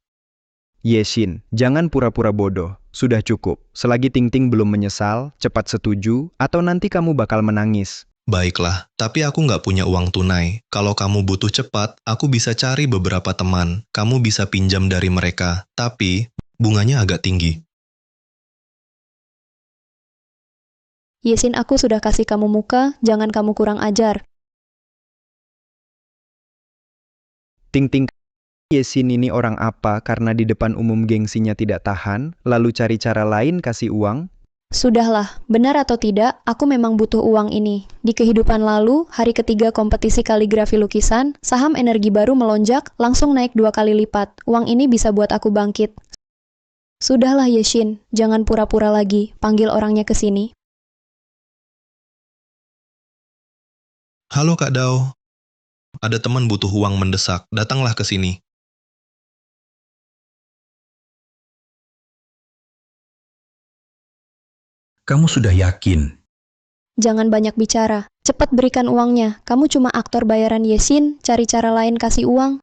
Yeshin, jangan pura-pura bodoh. Sudah cukup. Selagi Ting-ting belum menyesal, cepat setuju, atau nanti kamu bakal menangis. Baiklah, tapi aku nggak punya uang tunai. Kalau kamu butuh cepat, aku bisa cari beberapa teman. Kamu bisa pinjam dari mereka, tapi bunganya agak tinggi. Yeshin, aku sudah kasih kamu muka, jangan kamu kurang ajar. Ting-ting, Yeshin ini orang apa karena di depan umum gengsinya tidak tahan, lalu cari cara lain kasih uang? Sudahlah, benar atau tidak, aku memang butuh uang ini. Di kehidupan lalu, hari ketiga kompetisi kaligrafi lukisan, saham energi baru melonjak, langsung naik 2 kali lipat. Uang ini bisa buat aku bangkit. Sudahlah Yeshin, jangan pura-pura lagi, panggil orangnya ke sini. Halo Kak Dao. Ada teman butuh uang mendesak, datanglah ke sini. Kamu sudah yakin? Jangan banyak bicara, cepat berikan uangnya. Kamu cuma aktor bayaran Yeshin, cari cara lain kasih uang.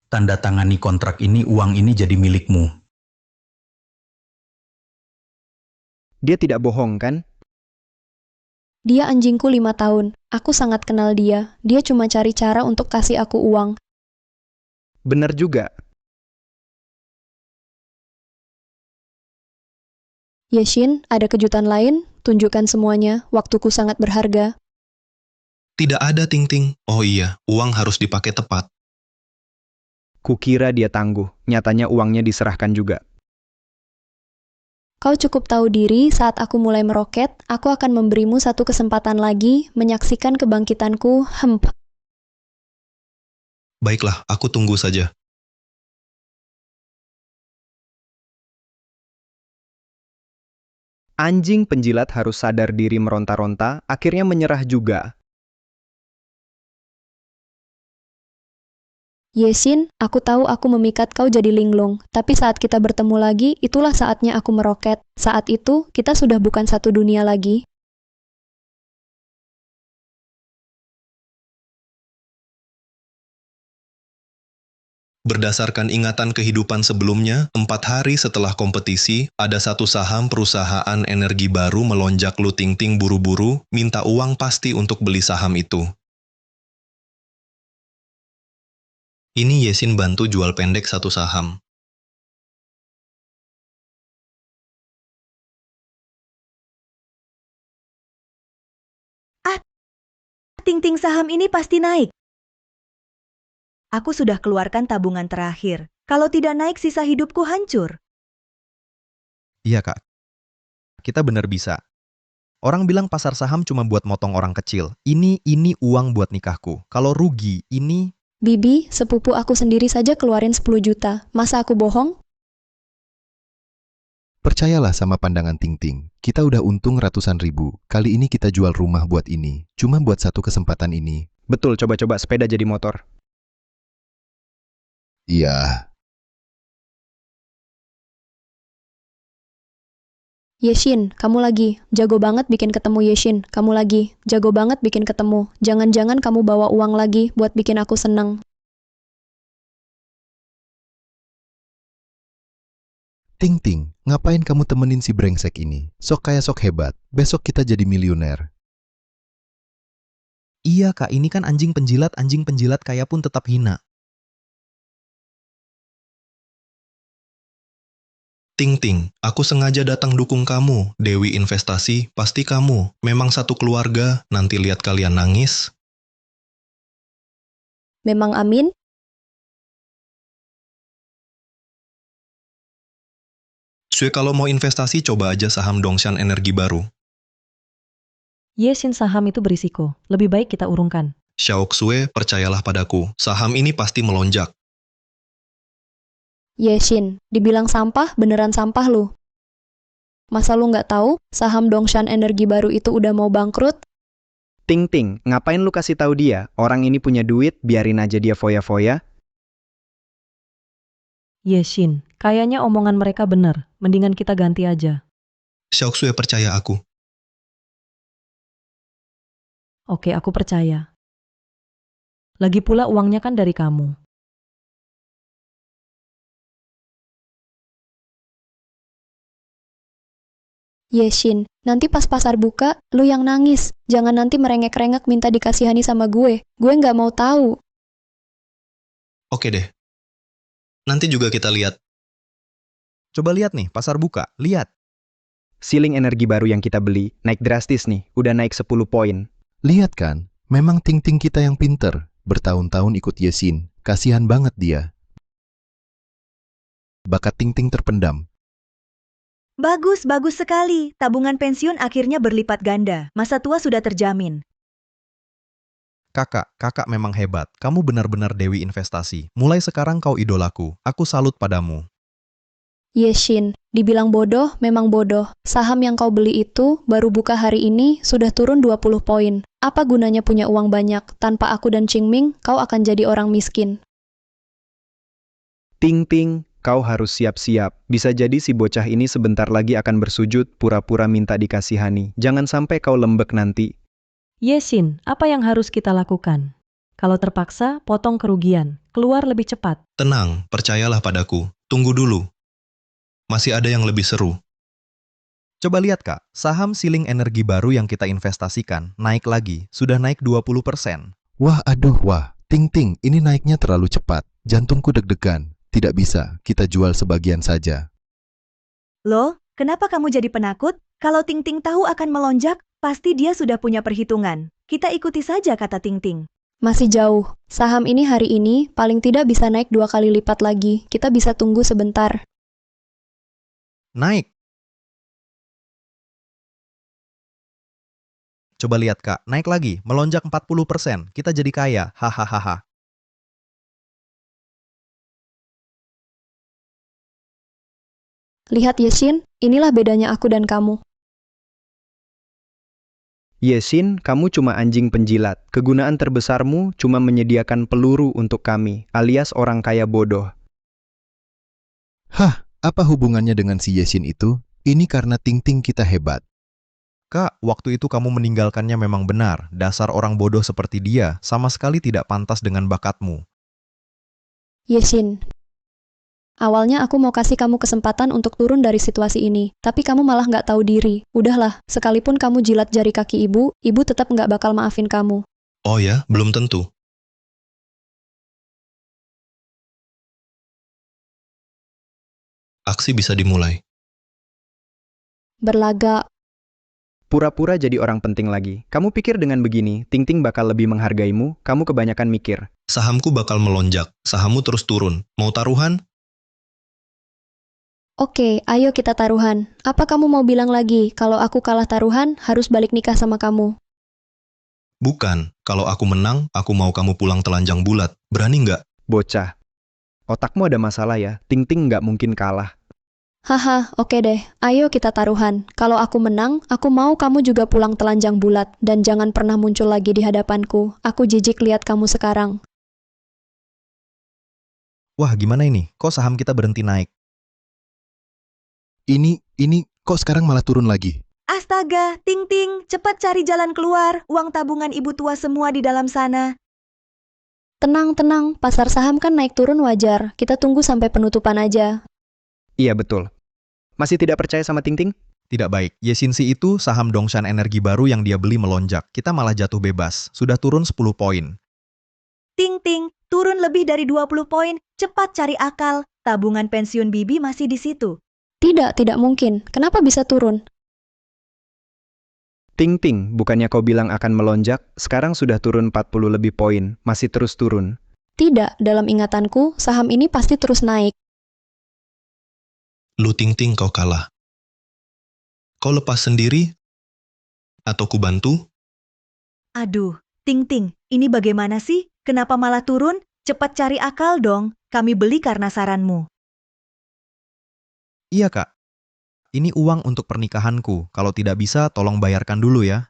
Tanda tangani kontrak ini, uang ini jadi milikmu. Dia tidak bohong, kan? Dia anjingku 5 tahun, aku sangat kenal dia. Dia cuma cari cara untuk kasih aku uang. Benar juga. Yeshin, ada kejutan lain? Tunjukkan semuanya, waktuku sangat berharga. Tidak ada Ting-ting. Oh iya, uang harus dipakai tepat. Kukira dia tangguh, nyatanya uangnya diserahkan juga. Kau cukup tahu diri, saat aku mulai meroket, aku akan memberimu satu kesempatan lagi, menyaksikan kebangkitanku, Baiklah, aku tunggu saja. Anjing penjilat harus sadar diri meronta-ronta, akhirnya menyerah juga. Yeshin, aku tahu aku memikat kau jadi linglung, tapi saat kita bertemu lagi, itulah saatnya aku meroket. Saat itu, kita sudah bukan satu dunia lagi. Berdasarkan ingatan kehidupan sebelumnya, 4 hari setelah kompetisi, ada satu saham perusahaan energi baru melonjak. Lu Ting-ting buru-buru, minta uang pasti untuk beli saham itu. Ini Yeshin bantu jual pendek satu saham. Ting-ting, saham ini pasti naik. Aku sudah keluarkan tabungan terakhir. Kalau tidak naik, sisa hidupku hancur. Iya, Kak. Kita benar bisa. Orang bilang pasar saham cuma buat motong orang kecil. Ini uang buat nikahku. Kalau rugi, ini... Bibi, sepupu aku sendiri saja keluarin 10 juta. Masa aku bohong? Percayalah sama pandangan Ting-ting. Kita udah untung ratusan ribu. Kali ini kita jual rumah buat ini. Cuma buat satu kesempatan ini. Betul, coba-coba sepeda jadi motor. Iya. Yeshin, kamu lagi. Jago banget bikin ketemu Yeshin. Kamu lagi. Jago banget bikin ketemu. Jangan-jangan kamu bawa uang lagi buat bikin aku senang. Ting-ting, ngapain kamu temenin si brengsek ini? Sok kaya sok hebat. Besok kita jadi miliuner. Iya kak, ini kan anjing penjilat kaya pun tetap hina. Ting Ting, aku sengaja datang dukung kamu. Dewi Investasi, pasti kamu. Memang satu keluarga, nanti lihat kalian nangis. Memang amin? Sue kalau mau investasi coba aja saham Dongshan Energi Baru. Yesin saham itu berisiko. Lebih baik kita urungkan. Xiaok Sue, percayalah padaku, saham ini pasti melonjak. Yeshin, dibilang sampah, beneran sampah lu. Masa lu nggak tahu, saham Dongshan Energi Baru itu udah mau bangkrut? Ting Ting, ngapain lu kasih tahu dia? Orang ini punya duit, biarin aja dia foya-foya. Yesin, kayaknya omongan mereka bener. Mendingan kita ganti aja. Xiaok Sue, percaya aku. Oke, aku percaya. Lagi pula uangnya kan dari kamu. Yeshin, nanti pas pasar buka, lu yang nangis. Jangan nanti merengek-rengek minta dikasihani sama gue. Gue nggak mau tahu. Oke deh. Nanti juga kita lihat. Coba lihat nih, pasar buka. Lihat. Siling energi baru yang kita beli, naik drastis nih, udah naik 10 poin. Lihat kan, memang Ting Ting kita yang pinter. Bertahun-tahun ikut Yesin, kasihan banget dia. Bakat Ting Ting terpendam. Bagus, bagus sekali. Tabungan pensiun akhirnya berlipat ganda. Masa tua sudah terjamin. Kakak memang hebat. Kamu benar-benar Dewi Investasi. Mulai sekarang kau idolaku. Aku salut padamu. Yeshin, dibilang bodoh, memang bodoh. Saham yang kau beli itu, baru buka hari ini, sudah turun 20 poin. Apa gunanya punya uang banyak? Tanpa aku dan Qingming, kau akan jadi orang miskin. Ting Ting, kau harus siap-siap. Bisa jadi si bocah ini sebentar lagi akan bersujud, pura-pura minta dikasihani. Jangan sampai kau lembek nanti. Yesin, apa yang harus kita lakukan? Kalau terpaksa, potong kerugian. Keluar lebih cepat. Tenang, percayalah padaku. Tunggu dulu. Masih ada yang lebih seru. Coba lihat kak, saham Siling Energi Baru yang kita investasikan naik lagi. Sudah naik 20%. Wah, aduh, wah. Ting Ting, ini naiknya terlalu cepat. Jantungku deg-degan. Tidak bisa, kita jual sebagian saja. Loh, kenapa kamu jadi penakut? Kalau Ting Ting tahu akan melonjak, pasti dia sudah punya perhitungan. Kita ikuti saja kata Ting Ting. Masih jauh. Saham ini hari ini paling tidak bisa naik 2 kali lipat lagi. Kita bisa tunggu sebentar. Naik. Coba lihat kak, naik lagi, melonjak 40%. Kita jadi kaya, hahaha. Lihat Yeshin, inilah bedanya aku dan kamu. Yesin, kamu cuma anjing penjilat. Kegunaan terbesarmu cuma menyediakan peluru untuk kami, alias orang kaya bodoh. Hah, apa hubungannya dengan si Yesin itu? Ini karena Ting Ting kita hebat. Kak, waktu itu kamu meninggalkannya memang benar. Dasar orang bodoh seperti dia sama sekali tidak pantas dengan bakatmu. Yeshin, awalnya aku mau kasih kamu kesempatan untuk turun dari situasi ini, tapi kamu malah nggak tahu diri. Udahlah, sekalipun kamu jilat jari kaki ibu, ibu tetap nggak bakal maafin kamu. Oh ya, belum tentu. Aksi bisa dimulai. Berlagak. Pura-pura jadi orang penting lagi. Kamu pikir dengan begini, Ting Ting bakal lebih menghargaimu, kamu kebanyakan mikir. Sahamku bakal melonjak, sahammu terus turun. Mau taruhan? Oke, ayo kita taruhan. Apa kamu mau bilang lagi, kalau aku kalah taruhan, harus balik nikah sama kamu? Bukan, kalau aku menang, aku mau kamu pulang telanjang bulat. Berani nggak? Bocah. Otakmu ada masalah ya, Ting Ting nggak mungkin kalah. Haha, oke deh. Ayo kita taruhan. Kalau aku menang, aku mau kamu juga pulang telanjang bulat. Dan jangan pernah muncul lagi di hadapanku. Aku jijik lihat kamu sekarang. Wah, gimana ini? Kok saham kita berhenti naik? Ini, kok sekarang malah turun lagi? Astaga, Ting Ting, cepat cari jalan keluar. Uang tabungan ibu tua semua di dalam sana. Tenang, pasar saham kan naik turun wajar. Kita tunggu sampai penutupan aja. Iya betul. Masih tidak percaya sama Ting Ting? Tidak baik. Yesinsi itu saham Dongshan Energi baru yang dia beli melonjak. Kita malah jatuh bebas. Sudah turun 10 poin. Ting ting, turun lebih dari 20 poin. Cepat cari akal. Tabungan pensiun Bibi masih di situ. Tidak mungkin. Kenapa bisa turun? Ting Ting, bukannya kau bilang akan melonjak, sekarang sudah turun 40 lebih poin, masih terus turun. Tidak, dalam ingatanku, saham ini pasti terus naik. Lu Ting Ting kau kalah. Kau lepas sendiri? Atau ku bantu? Aduh, Ting Ting, ini bagaimana sih? Kenapa malah turun? Cepat cari akal dong. Kami beli karena saranmu. Iya kak. Ini uang untuk pernikahanku. Kalau tidak bisa, tolong bayarkan dulu ya.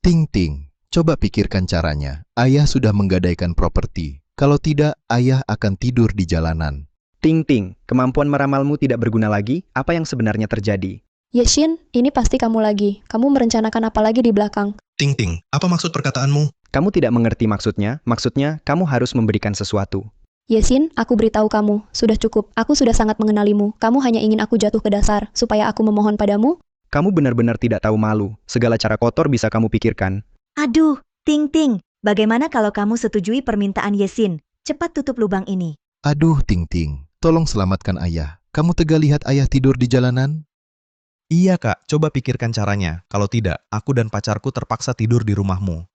Ting Ting, coba pikirkan caranya. Ayah sudah menggadaikan properti. Kalau tidak, ayah akan tidur di jalanan. Ting Ting, kemampuan meramalmu tidak berguna lagi, apa yang sebenarnya terjadi? Yeshin, ini pasti kamu lagi. Kamu merencanakan apa lagi di belakang? Ting Ting, apa maksud perkataanmu? Kamu tidak mengerti maksudnya kamu harus memberikan sesuatu. Yeshin, aku beritahu kamu, sudah cukup. Aku sudah sangat mengenalimu. Kamu hanya ingin aku jatuh ke dasar, supaya aku memohon padamu? Kamu benar-benar tidak tahu malu, segala cara kotor bisa kamu pikirkan. Aduh, Ting Ting, bagaimana kalau kamu setujui permintaan Yesin? Cepat tutup lubang ini. Aduh, Ting Ting, tolong selamatkan ayah. Kamu tega lihat ayah tidur di jalanan? Iya kak, coba pikirkan caranya. Kalau tidak, aku dan pacarku terpaksa tidur di rumahmu.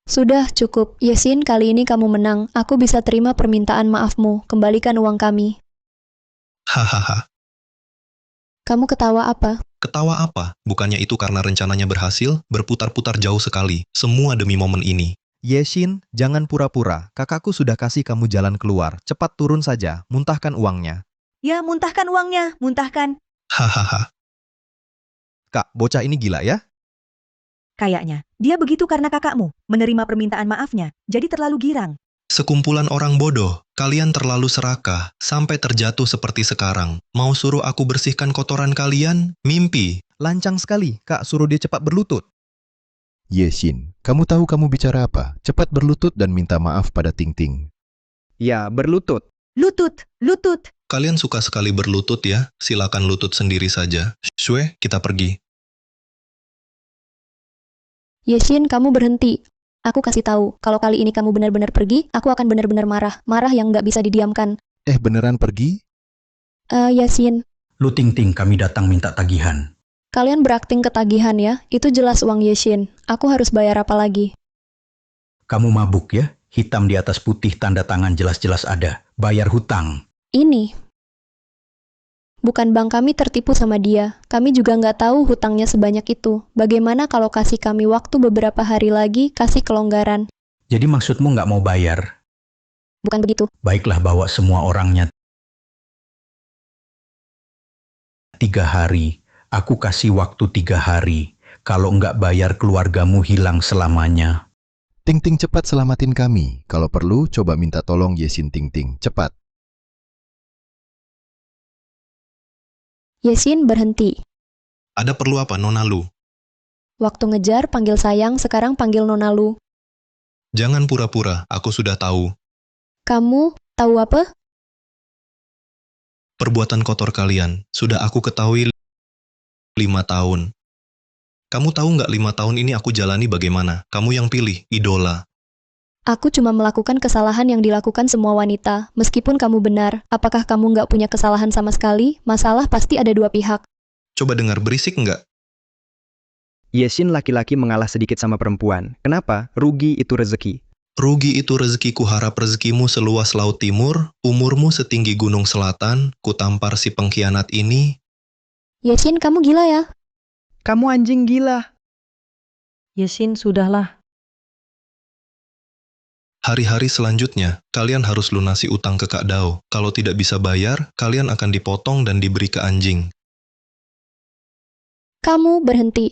Sudah cukup. Yeshin, kali ini kamu menang. Aku bisa terima permintaan maafmu. Kembalikan uang kami. Hahaha. Kamu ketawa apa? Ketawa apa? Bukannya itu karena rencananya berhasil, berputar-putar jauh sekali. Semua demi momen ini. Yeshin, jangan pura-pura. Kakakku sudah kasih kamu jalan keluar. Cepat turun saja, muntahkan uangnya. Ya, muntahkan uangnya, muntahkan. Hahaha. Kak, bocah ini gila ya? Kayaknya, dia begitu karena kakakmu menerima permintaan maafnya, jadi terlalu girang. Sekumpulan orang bodoh, kalian terlalu serakah, sampai terjatuh seperti sekarang. Mau suruh aku bersihkan kotoran kalian? Mimpi. Lancang sekali, Kak, suruh dia cepat berlutut. Yeshin, kamu tahu kamu bicara apa? Cepat berlutut dan minta maaf pada Ting Ting. Ya, berlutut. Lutut, lutut. Kalian suka sekali berlutut ya? Silakan lutut sendiri saja. Shue, kita pergi. Yeshin, kamu berhenti. Aku kasih tahu, kalau kali ini kamu benar-benar pergi, aku akan benar-benar marah. Marah yang nggak bisa didiamkan. Beneran pergi? Yeshin, Lu Ting Ting, kami datang minta tagihan. kalian berakting ketagihan ya? Itu jelas uang Yeshin. Aku harus bayar apa lagi? Kamu mabuk ya? Hitam di atas putih, tanda tangan jelas-jelas ada. Bayar hutang. Ini. Bukan bank kami tertipu sama dia. Kami juga nggak tahu hutangnya sebanyak itu. Bagaimana kalau kasih kami waktu beberapa hari lagi, kasih kelonggaran? Jadi maksudmu nggak mau bayar? Bukan begitu. Baiklah, bawa semua orangnya. 3 hari. Aku kasih waktu 3 hari. Kalau nggak bayar, keluargamu hilang selamanya. Ting Ting, cepat selamatin kami. Kalau perlu, coba minta tolong Yeshin Ting Ting. Cepat. Yeshin, berhenti. Ada perlu apa, Nona Lu? Waktu ngejar, panggil sayang, sekarang panggil Nona Lu. Jangan pura-pura, aku sudah tahu. Kamu tahu apa? Perbuatan kotor kalian, sudah aku ketahui 5 tahun. Kamu tahu nggak 5 tahun ini aku jalani bagaimana? Kamu yang pilih, idola. Aku cuma melakukan kesalahan yang dilakukan semua wanita. Meskipun kamu benar, apakah kamu nggak punya kesalahan sama sekali? Masalah pasti ada dua pihak. Coba dengar, berisik nggak? Yeshin, laki-laki mengalah sedikit sama perempuan. Kenapa? Rugi itu rezeki. Rugi itu rezekiku, harap rezekimu seluas laut timur, umurmu setinggi gunung selatan, kutampar si pengkhianat ini. Yeshin, kamu gila ya? Kamu anjing gila. Yeshin, sudahlah. Hari-hari selanjutnya, kalian harus lunasi utang ke Kak Dao. Kalau tidak bisa bayar, kalian akan dipotong dan diberi ke anjing. Kamu berhenti.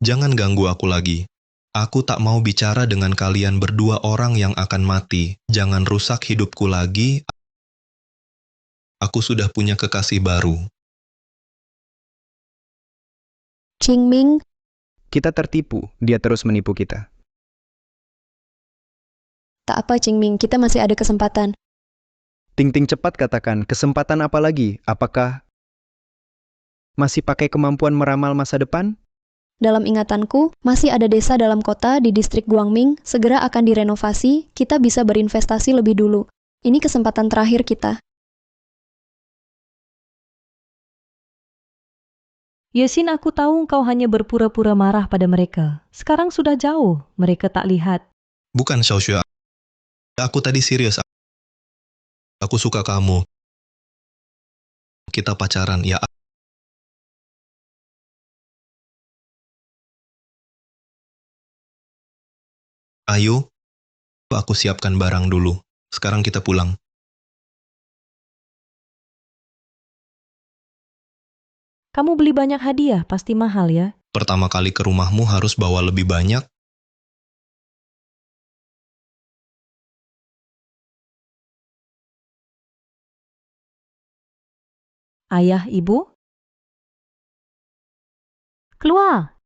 Jangan ganggu aku lagi. Aku tak mau bicara dengan kalian berdua orang yang akan mati. Jangan rusak hidupku lagi. Aku sudah punya kekasih baru. Qingming, Kita tertipu, dia terus menipu kita. tak apa Qingming, kita masih ada kesempatan. Ting Ting, cepat katakan, kesempatan apa lagi? Apakah Masih pakai kemampuan meramal masa depan? Dalam ingatanku, masih ada desa dalam kota di distrik Guangming, segera akan direnovasi, kita bisa berinvestasi lebih dulu. Ini kesempatan terakhir kita. Yesin, aku tahu engkau hanya berpura-pura marah pada mereka. Sekarang sudah jauh, mereka tak lihat. Bukan, Xiaoxue. Aku tadi serius. Aku suka kamu. Kita pacaran, ya. Ayo, aku siapkan barang dulu. Sekarang kita pulang. Kamu beli banyak hadiah, pasti mahal ya. Pertama kali ke rumahmu harus bawa lebih banyak. Ayah, ibu? Keluar!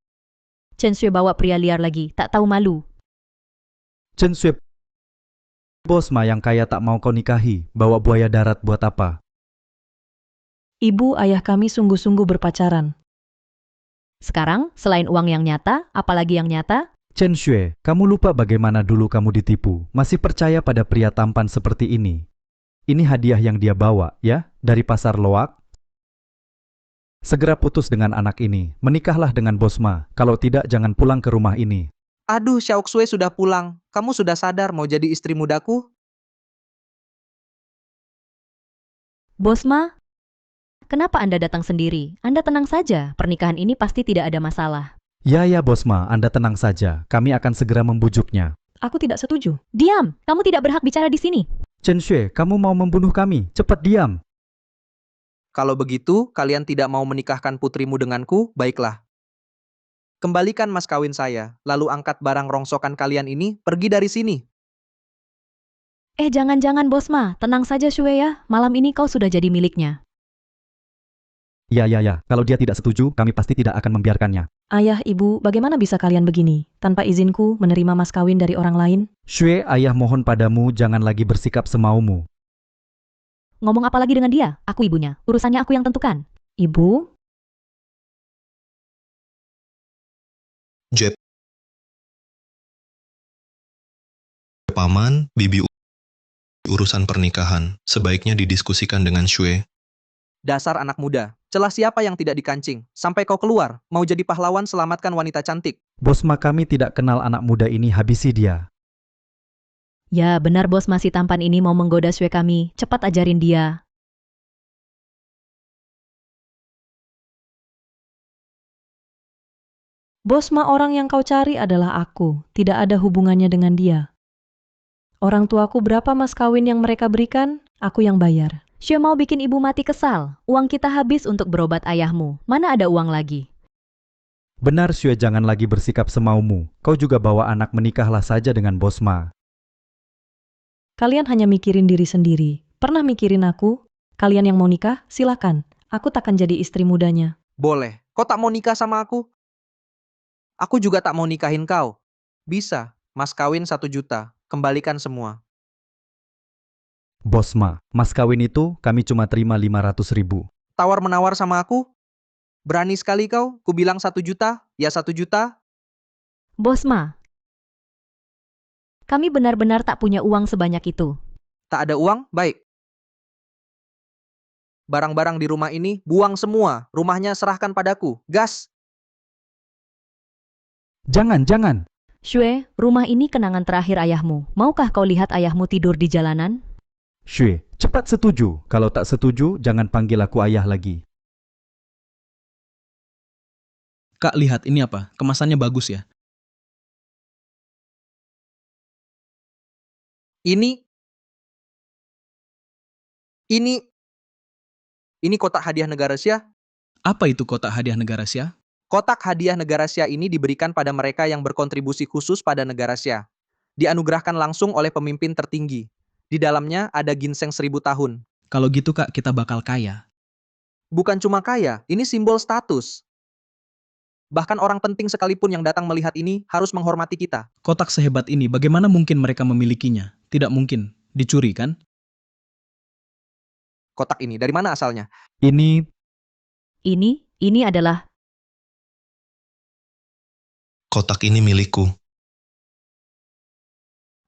Chen Xue bawa pria liar lagi, tak tahu malu. Chen Xue, bos Ma yang kaya tak mau kau nikahi, bawa buaya darat buat apa? Ibu, ayah kami sungguh-sungguh berpacaran. Sekarang, selain uang yang nyata, apalagi yang nyata? Chen Xue, kamu lupa bagaimana dulu kamu ditipu, masih percaya pada pria tampan seperti ini. Ini hadiah yang dia bawa, ya, dari pasar loak. Segera putus dengan anak ini, menikahlah dengan bos Ma, kalau tidak jangan pulang ke rumah ini. Aduh, Xiaoxue sudah pulang. Kamu sudah sadar mau jadi istri mudaku? Bos Ma, kenapa Anda datang sendiri? Anda tenang saja, pernikahan ini pasti tidak ada masalah. Ya bos Ma, Anda tenang saja, kami akan segera membujuknya. Aku tidak setuju. Diam! Kamu tidak berhak bicara di sini. Chen Xue, kamu mau membunuh kami, cepat diam. Kalau begitu, kalian tidak mau menikahkan putrimu denganku, baiklah. Kembalikan mas kawin saya, lalu angkat barang rongsokan kalian ini, pergi dari sini. Jangan-jangan Bos Ma, tenang saja Xue ya, malam ini kau sudah jadi miliknya. Ya, kalau dia tidak setuju, kami pasti tidak akan membiarkannya. Ayah, ibu, bagaimana bisa kalian begini? Tanpa izinku menerima mas kawin dari orang lain? Xue, ayah mohon padamu jangan lagi bersikap semaumu. Ngomong apa lagi dengan dia? Aku ibunya, urusannya aku yang tentukan. Ibu? Jep. Paman, bibi urusan pernikahan, sebaiknya didiskusikan dengan Xue. Dasar anak muda, celah siapa yang tidak dikancing? Sampai kau keluar, mau jadi pahlawan selamatkan wanita cantik. Bos Ma kami tidak kenal anak muda ini, habisi dia. Ya, benar Bos masih tampan ini mau menggoda Xue kami, cepat ajarin dia. Bos Ma, orang yang kau cari adalah aku, tidak ada hubungannya dengan dia. Orang tuaku berapa mas kawin yang mereka berikan, aku yang bayar. Xue mau bikin ibu mati kesal. Uang kita habis untuk berobat ayahmu. Mana ada uang lagi? Benar Xue, jangan lagi bersikap semaumu. Kau juga bawa anak, menikahlah saja dengan Bos Ma. Kalian hanya mikirin diri sendiri. Pernah mikirin aku? Kalian yang mau nikah, silakan. Aku takkan jadi istri mudanya. Boleh, kau tak mau nikah sama aku? Aku juga tak mau nikahin kau. Bisa, mas kawin 1 juta, kembalikan semua. Bos Ma, mas kawin itu kami cuma terima 500.000. Tawar-menawar sama aku? Berani sekali kau, ku bilang 1 juta, ya 1 juta. Bos Ma, kami benar-benar tak punya uang sebanyak itu. Tak ada uang? Baik. Barang-barang di rumah ini, buang semua. Rumahnya serahkan padaku. Gas! Jangan. Xue, rumah ini kenangan terakhir ayahmu. Maukah kau lihat ayahmu tidur di jalanan? Xue, cepat setuju. Kalau tak setuju, jangan panggil aku ayah lagi. Kak, lihat ini apa? Kemasannya bagus ya. Ini kotak hadiah negara Asia. Apa itu kotak hadiah negara Asia? Kotak hadiah negara Asia ini diberikan pada mereka yang berkontribusi khusus pada negara Asia. Dianugerahkan langsung oleh pemimpin tertinggi. Di dalamnya ada ginseng 1000 tahun. Kalau gitu Kak, kita bakal kaya. Bukan cuma kaya, ini simbol status. Bahkan orang penting sekalipun yang datang melihat ini harus menghormati kita. Kotak sehebat ini, bagaimana mungkin mereka memilikinya? Tidak mungkin. Dicuri kan? Kotak ini, dari mana asalnya? Ini Ini adalah Kotak ini milikku.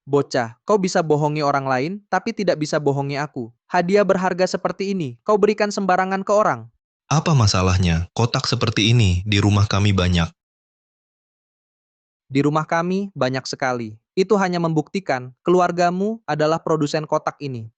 Bocah, kau bisa bohongi orang lain, tapi tidak bisa bohongi aku. Hadiah berharga seperti ini, kau berikan sembarangan ke orang. Apa masalahnya? Kotak seperti ini di rumah kami banyak. Di rumah kami banyak sekali. Itu hanya membuktikan keluargamu adalah produsen kotak ini.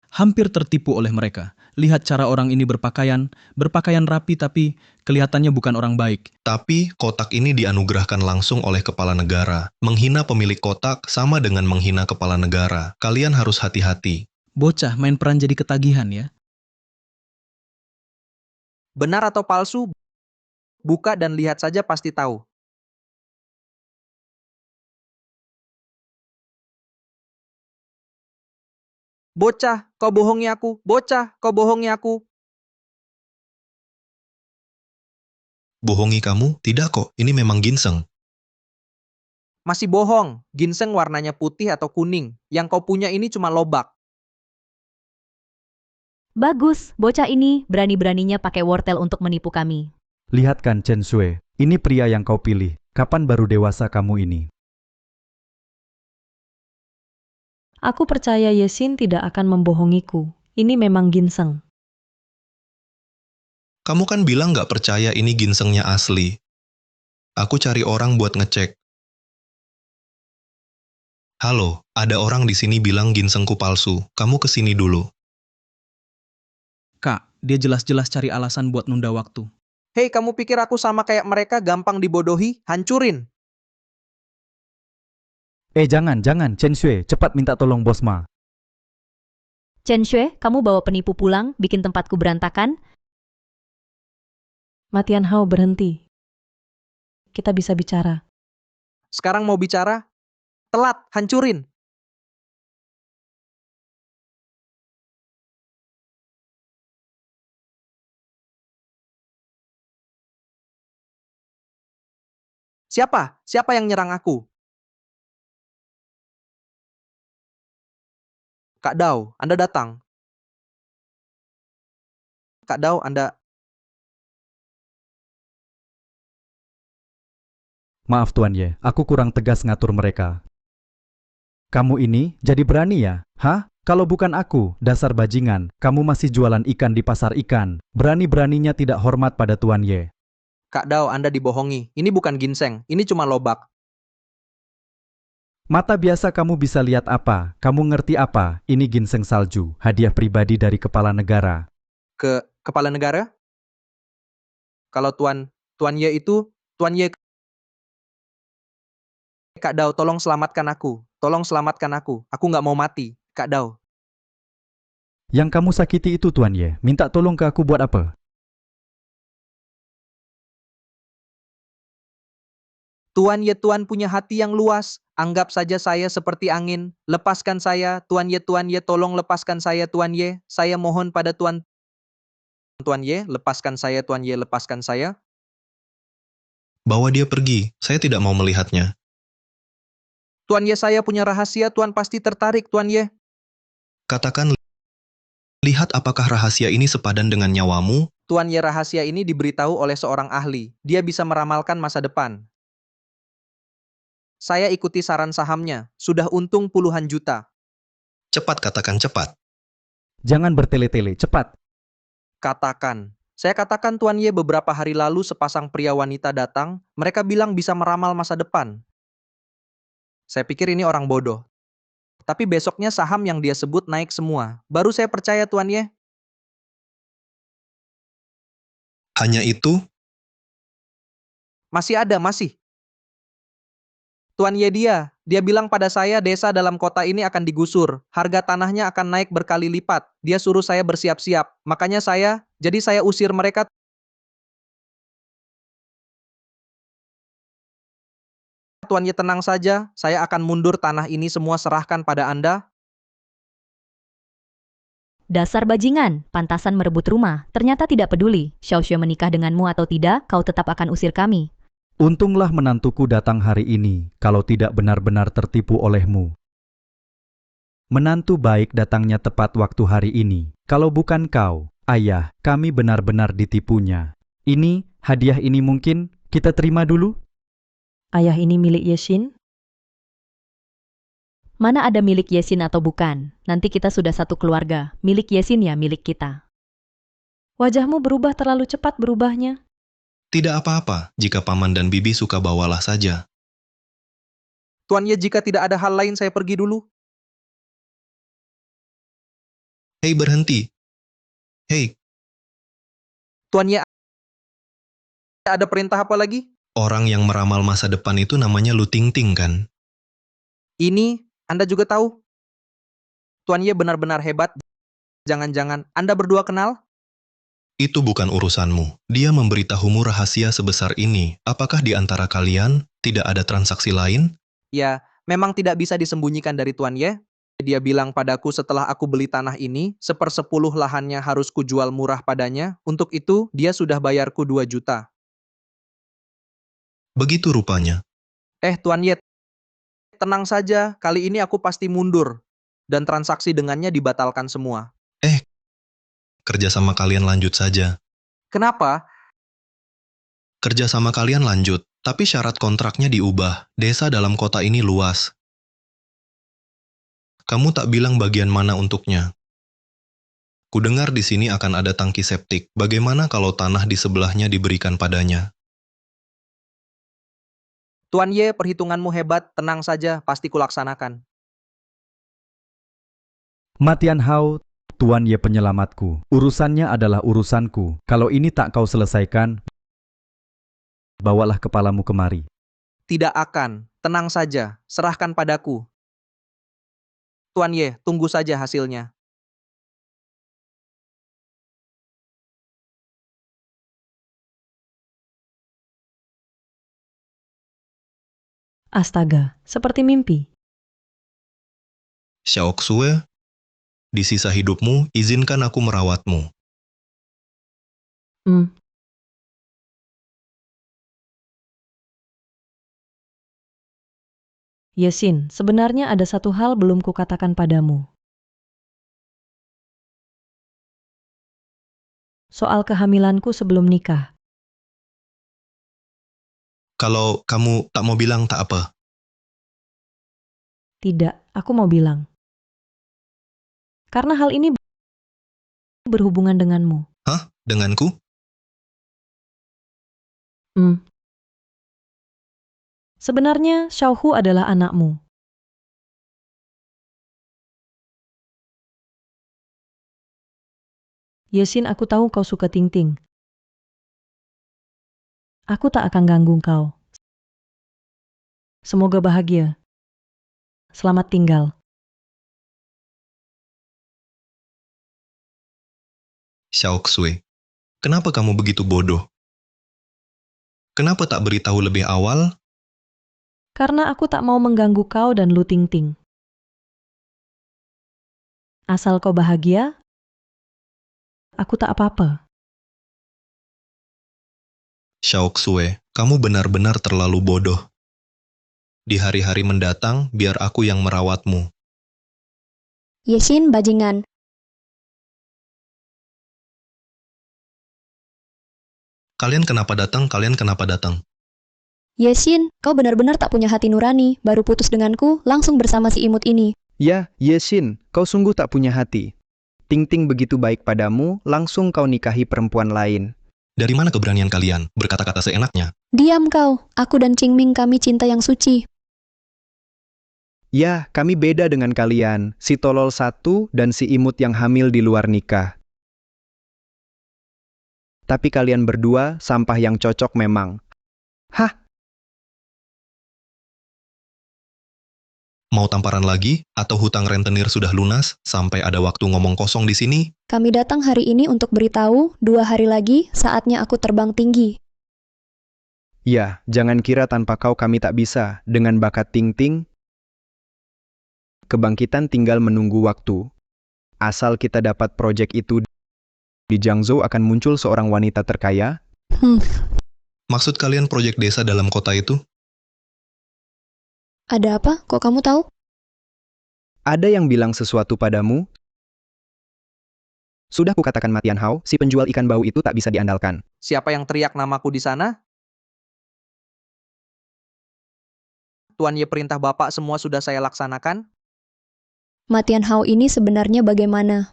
Hampir tertipu oleh mereka. Lihat cara orang ini berpakaian rapi tapi kelihatannya bukan orang baik. Tapi kotak ini dianugerahkan langsung oleh kepala negara. Menghina pemilik kotak sama dengan menghina kepala negara. Kalian harus hati-hati. Bocah main peran jadi ketagihan ya. Benar atau palsu? Buka dan lihat saja pasti tahu. Bocah, kau bohongi aku. Bocah, kau bohongi aku. Bohongi kamu? Tidak kok, ini memang ginseng. Masih bohong. Ginseng warnanya putih atau kuning. Yang kau punya ini cuma lobak. bagus. Bocah ini berani-beraninya pakai wortel untuk menipu kami. Lihat kan Chen Shui, ini pria yang kau pilih. Kapan baru dewasa kamu ini? Aku percaya Yesin tidak akan membohongiku. Ini memang ginseng. Kamu kan bilang nggak percaya ini ginsengnya asli. Aku cari orang buat ngecek. Halo, ada orang di sini bilang ginsengku palsu. Kamu kesini dulu. Kak, dia jelas-jelas cari alasan buat nunda waktu. Hei, kamu pikir aku sama kayak mereka gampang dibodohi? Hancurin. Jangan, Chen Shui, cepat minta tolong Bos Ma. Chen Shui, kamu bawa penipu pulang, bikin tempatku berantakan. Ma Tianhao, berhenti. Kita bisa bicara. Sekarang mau bicara? Telat, hancurin. Siapa? Siapa yang nyerang aku? Kak Dao, Anda datang. Kak Dao, Anda... Maaf Tuan Ye, aku kurang tegas ngatur mereka. Kamu ini jadi berani ya? Hah? Kalau bukan aku, dasar bajingan, kamu masih jualan ikan di pasar ikan. Berani-beraninya tidak hormat pada Tuan Ye. Kak Dao, Anda dibohongi. Ini bukan ginseng, ini cuma lobak. Mata biasa kamu bisa lihat apa? Kamu ngerti apa? Ini ginseng salju, hadiah pribadi dari kepala negara. Kepala negara? Kalau Tuan Ye itu, Tuan Ye... Kak Dao, tolong selamatkan aku. Tolong selamatkan aku. Aku nggak mau mati. Kak Dao. Yang kamu sakiti itu Tuan Ye, minta tolong ke aku buat apa? Tuan Ye, Tuan punya hati yang luas. Anggap saja saya seperti angin. Lepaskan saya, Tuan Ye, tolong lepaskan saya, Tuan Ye. Saya mohon pada Tuan Ye, lepaskan saya, Tuan Ye, lepaskan saya. Bawa dia pergi, saya tidak mau melihatnya. Tuan Ye, saya punya rahasia, Tuan pasti tertarik, Tuan Ye. Katakan, lihat apakah rahasia ini sepadan dengan nyawamu? Tuan Ye, rahasia ini diberitahu oleh seorang ahli. Dia bisa meramalkan masa depan. Saya ikuti saran sahamnya. Sudah untung puluhan juta. Cepat katakan cepat. Jangan bertele-tele, cepat. Katakan. Saya katakan Tuan Ye, beberapa hari lalu sepasang pria wanita datang. Mereka bilang bisa meramal masa depan. Saya pikir ini orang bodoh. Tapi besoknya saham yang dia sebut naik semua. Baru saya percaya, Tuan Ye. Hanya itu? Masih ada, masih. Tuan Ye, dia bilang pada saya desa dalam kota ini akan digusur. Harga tanahnya akan naik berkali lipat. Dia suruh saya bersiap-siap. Makanya saya usir mereka. Tuan Ye, tenang saja. Saya akan mundur, tanah ini semua serahkan pada Anda. Dasar bajingan, pantasan merebut rumah. Ternyata tidak peduli. Xiao Xue menikah denganmu atau tidak, kau tetap akan usir kami. Untunglah menantuku datang hari ini, kalau tidak benar-benar tertipu olehmu. Menantu baik datangnya tepat waktu hari ini. Kalau bukan kau, Ayah, kami benar-benar ditipunya. Ini, hadiah ini mungkin kita terima dulu? Ayah ini milik Yesin? Mana ada milik Yesin atau bukan? Nanti kita sudah satu keluarga. Milik Yesin ya milik kita. Wajahmu berubah terlalu cepat berubahnya. Tidak apa-apa, jika paman dan bibi suka bawalah saja. Tuan Ye, jika tidak ada hal lain saya pergi dulu. Hei, berhenti. Hei, Tuan Ye, ada perintah apa lagi? orang yang meramal masa depan itu namanya Lu Tingting kan? Ini Anda juga tahu? Tuan Ye benar-benar hebat. Jangan-jangan Anda berdua kenal? Itu bukan urusanmu. Dia memberitahumu rahasia sebesar ini. Apakah di antara kalian tidak ada transaksi lain? Ya, memang tidak bisa disembunyikan dari Tuan Ye. Dia bilang padaku setelah aku beli tanah ini, 1/10 lahannya harus kujual murah padanya. Untuk itu, dia sudah bayarku 2 juta. Begitu rupanya. Tuan Ye, tenang saja. Kali ini aku pasti mundur. Dan transaksi dengannya dibatalkan semua. Kerjasama kalian lanjut saja. Kenapa? Kerjasama kalian lanjut, tapi syarat kontraknya diubah. Desa dalam kota ini luas. Kamu tak bilang bagian mana untuknya. Kudengar di sini akan ada tangki septik. Bagaimana kalau tanah di sebelahnya diberikan padanya? Tuan Ye, perhitunganmu hebat. Tenang saja, pasti kulaksanakan. Matian Hao, Tuan Ye penyelamatku. Urusannya adalah urusanku. Kalau ini tak kau selesaikan, bawalah kepalamu kemari. Tidak akan. Tenang saja. Serahkan padaku. Tuan Ye, tunggu saja hasilnya. Astaga, seperti mimpi. Xiaoxue, di sisa hidupmu, izinkan aku merawatmu. Yesin, sebenarnya ada satu hal belum kukatakan padamu. Soal kehamilanku sebelum nikah. Kalau kamu tak mau bilang tak apa. Tidak, aku mau bilang. Karena hal ini berhubungan denganmu. Hah? Denganku? Sebenarnya, Xiaohu adalah anakmu. Yesin, aku tahu kau suka Tingting. Aku tak akan ganggu kau. Semoga bahagia. Selamat tinggal. Xiaoxue, kenapa kamu begitu bodoh? Kenapa tak beritahu lebih awal? Karena aku tak mau mengganggu kau dan Lu Tingting. Asal kau bahagia, aku tak apa-apa. Xiaoxue, kamu benar-benar terlalu bodoh. Di hari-hari mendatang, biar aku yang merawatmu. Yesin, bajingan. Kalian kenapa datang? Kalian kenapa datang? Yesin, kau benar-benar tak punya hati nurani. Baru putus denganku, langsung bersama si imut ini. Ya, Yesin, kau sungguh tak punya hati. Tingting begitu baik padamu, langsung kau nikahi perempuan lain. Dari mana keberanian kalian berkata-kata seenaknya? Diam kau, aku dan Qingming kami cinta yang suci. Ya, kami beda dengan kalian. Si tolol satu dan si imut yang hamil di luar nikah. Tapi kalian berdua sampah yang cocok memang. Hah? Mau tamparan lagi? Atau hutang rentenir sudah lunas? Sampai ada waktu ngomong kosong di sini? Kami datang hari ini untuk beritahu, 2 hari lagi saatnya aku terbang tinggi. Ya, jangan kira tanpa kau kami tak bisa. Dengan bakat Tingting, kebangkitan tinggal menunggu waktu. Asal kita dapat proyek itu, di Jiangzhou akan muncul seorang wanita terkaya. Maksud kalian proyek desa dalam kota itu? Ada apa? Kok kamu tahu? Ada yang bilang sesuatu padamu? Sudah kukatakan Matian Hao, si penjual ikan bau itu tak bisa diandalkan. Siapa yang teriak namaku di sana? Tuan Ye, perintah Bapak semua sudah saya laksanakan. Matian Hao ini sebenarnya bagaimana?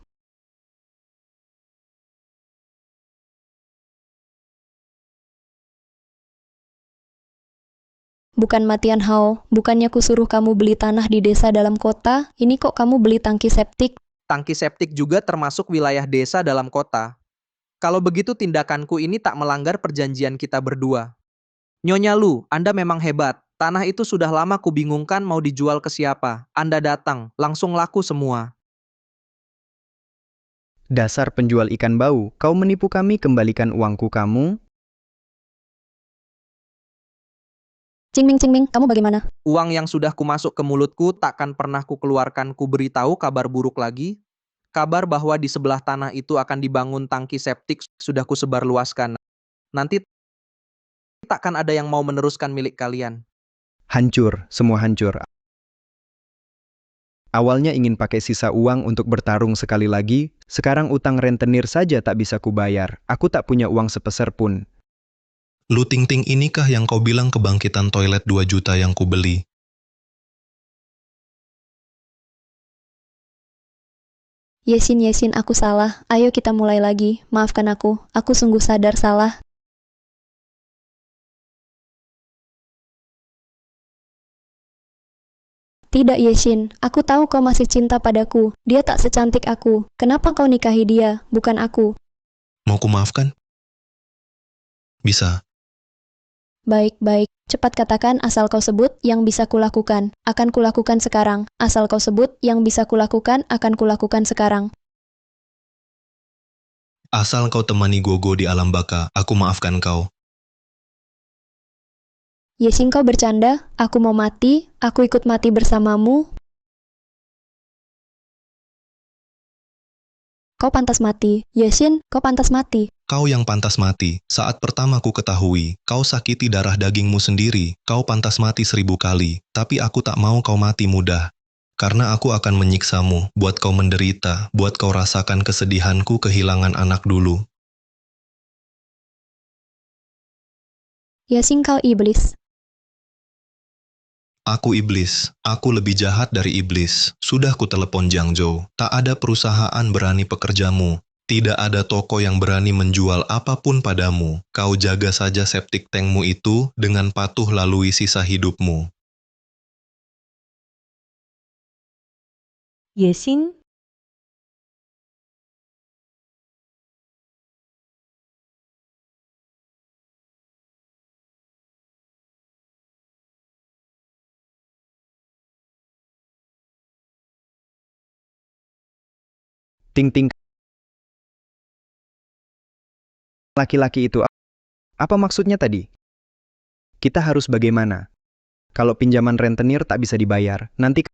Bukan Matian Hao, bukannya kusuruh kamu beli tanah di desa dalam kota, ini kok kamu beli tangki septik? Tangki septik juga termasuk wilayah desa dalam kota. Kalau begitu tindakanku ini tak melanggar perjanjian kita berdua. Nyonya Lu, Anda memang hebat. Tanah itu sudah lama kubingungkan mau dijual ke siapa. Anda datang, langsung laku semua. Dasar penjual ikan bau, kau menipu kami, kembalikan uangku kamu. Cingming, kamu bagaimana? Uang yang sudah kumasuk ke mulutku takkan pernah kukeluarkan. Ku beritahu kabar buruk lagi. Kabar bahwa di sebelah tanah itu akan dibangun tangki septik sudah kusebarluaskan. Nanti takkan ada yang mau meneruskan milik kalian. Hancur, semua hancur. Awalnya ingin pakai sisa uang untuk bertarung sekali lagi, sekarang utang rentenir saja tak bisa kubayar. Aku tak punya uang sepeser pun. Lu Ting-Ting inikah yang kau bilang kebangkitan toilet 2 juta yang kubeli? Yesin, aku salah. Ayo kita mulai lagi. Maafkan aku. Aku sungguh sadar salah. Tidak, Yesin. Aku tahu kau masih cinta padaku. Dia tak secantik aku. Kenapa kau nikahi dia, bukan aku? Mau ku maafkan? Bisa. Baik. Cepat katakan asal kau sebut yang bisa kulakukan. Akan kulakukan sekarang. Asal kau sebut yang bisa kulakukan, akan kulakukan sekarang. Asal kau temani Gogo di alam baka, aku maafkan kau. Yesin, kau bercanda? Aku mau mati. Aku ikut mati bersamamu. Kau pantas mati. Yesin, kau pantas mati. Kau yang pantas mati. Saat pertama ku ketahui, kau sakiti darah dagingmu sendiri. Kau pantas mati 1000 kali. Tapi aku tak mau kau mati mudah. Karena aku akan menyiksamu, buat kau menderita, buat kau rasakan kesedihanku kehilangan anak dulu. Yesin, kau iblis. Aku iblis. Aku lebih jahat dari iblis. Sudah ku telepon Jiang Zhou. Tak ada perusahaan berani pekerjamu. Tidak ada toko yang berani menjual apapun padamu. Kau jaga saja septic tankmu itu dengan patuh lalui sisa hidupmu. Yesin, Ting-Ting. Laki-laki itu, apa maksudnya tadi? Kita harus bagaimana? Kalau pinjaman rentenir tak bisa dibayar, nanti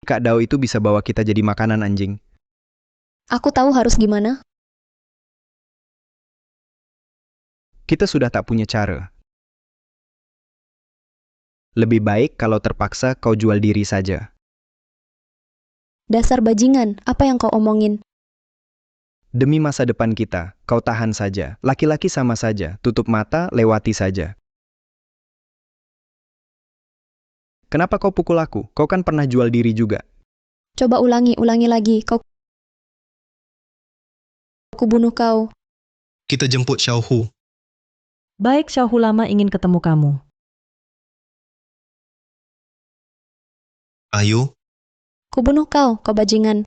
Kak Dao itu bisa bawa kita jadi makanan anjing. Aku tahu harus gimana. Kita sudah tak punya cara. Lebih baik kalau terpaksa kau jual diri saja. Dasar bajingan, apa yang kau omongin? Demi masa depan kita, kau tahan saja. Laki-laki sama saja, tutup mata, lewati saja. Kenapa kau pukul aku? Kau kan pernah jual diri juga. Coba ulangi lagi. Aku bunuh kau. Kita jemput Xiao Hu. baik Xiao Hu lama ingin ketemu kamu. Ayo. Ku bunuh kau bajingan.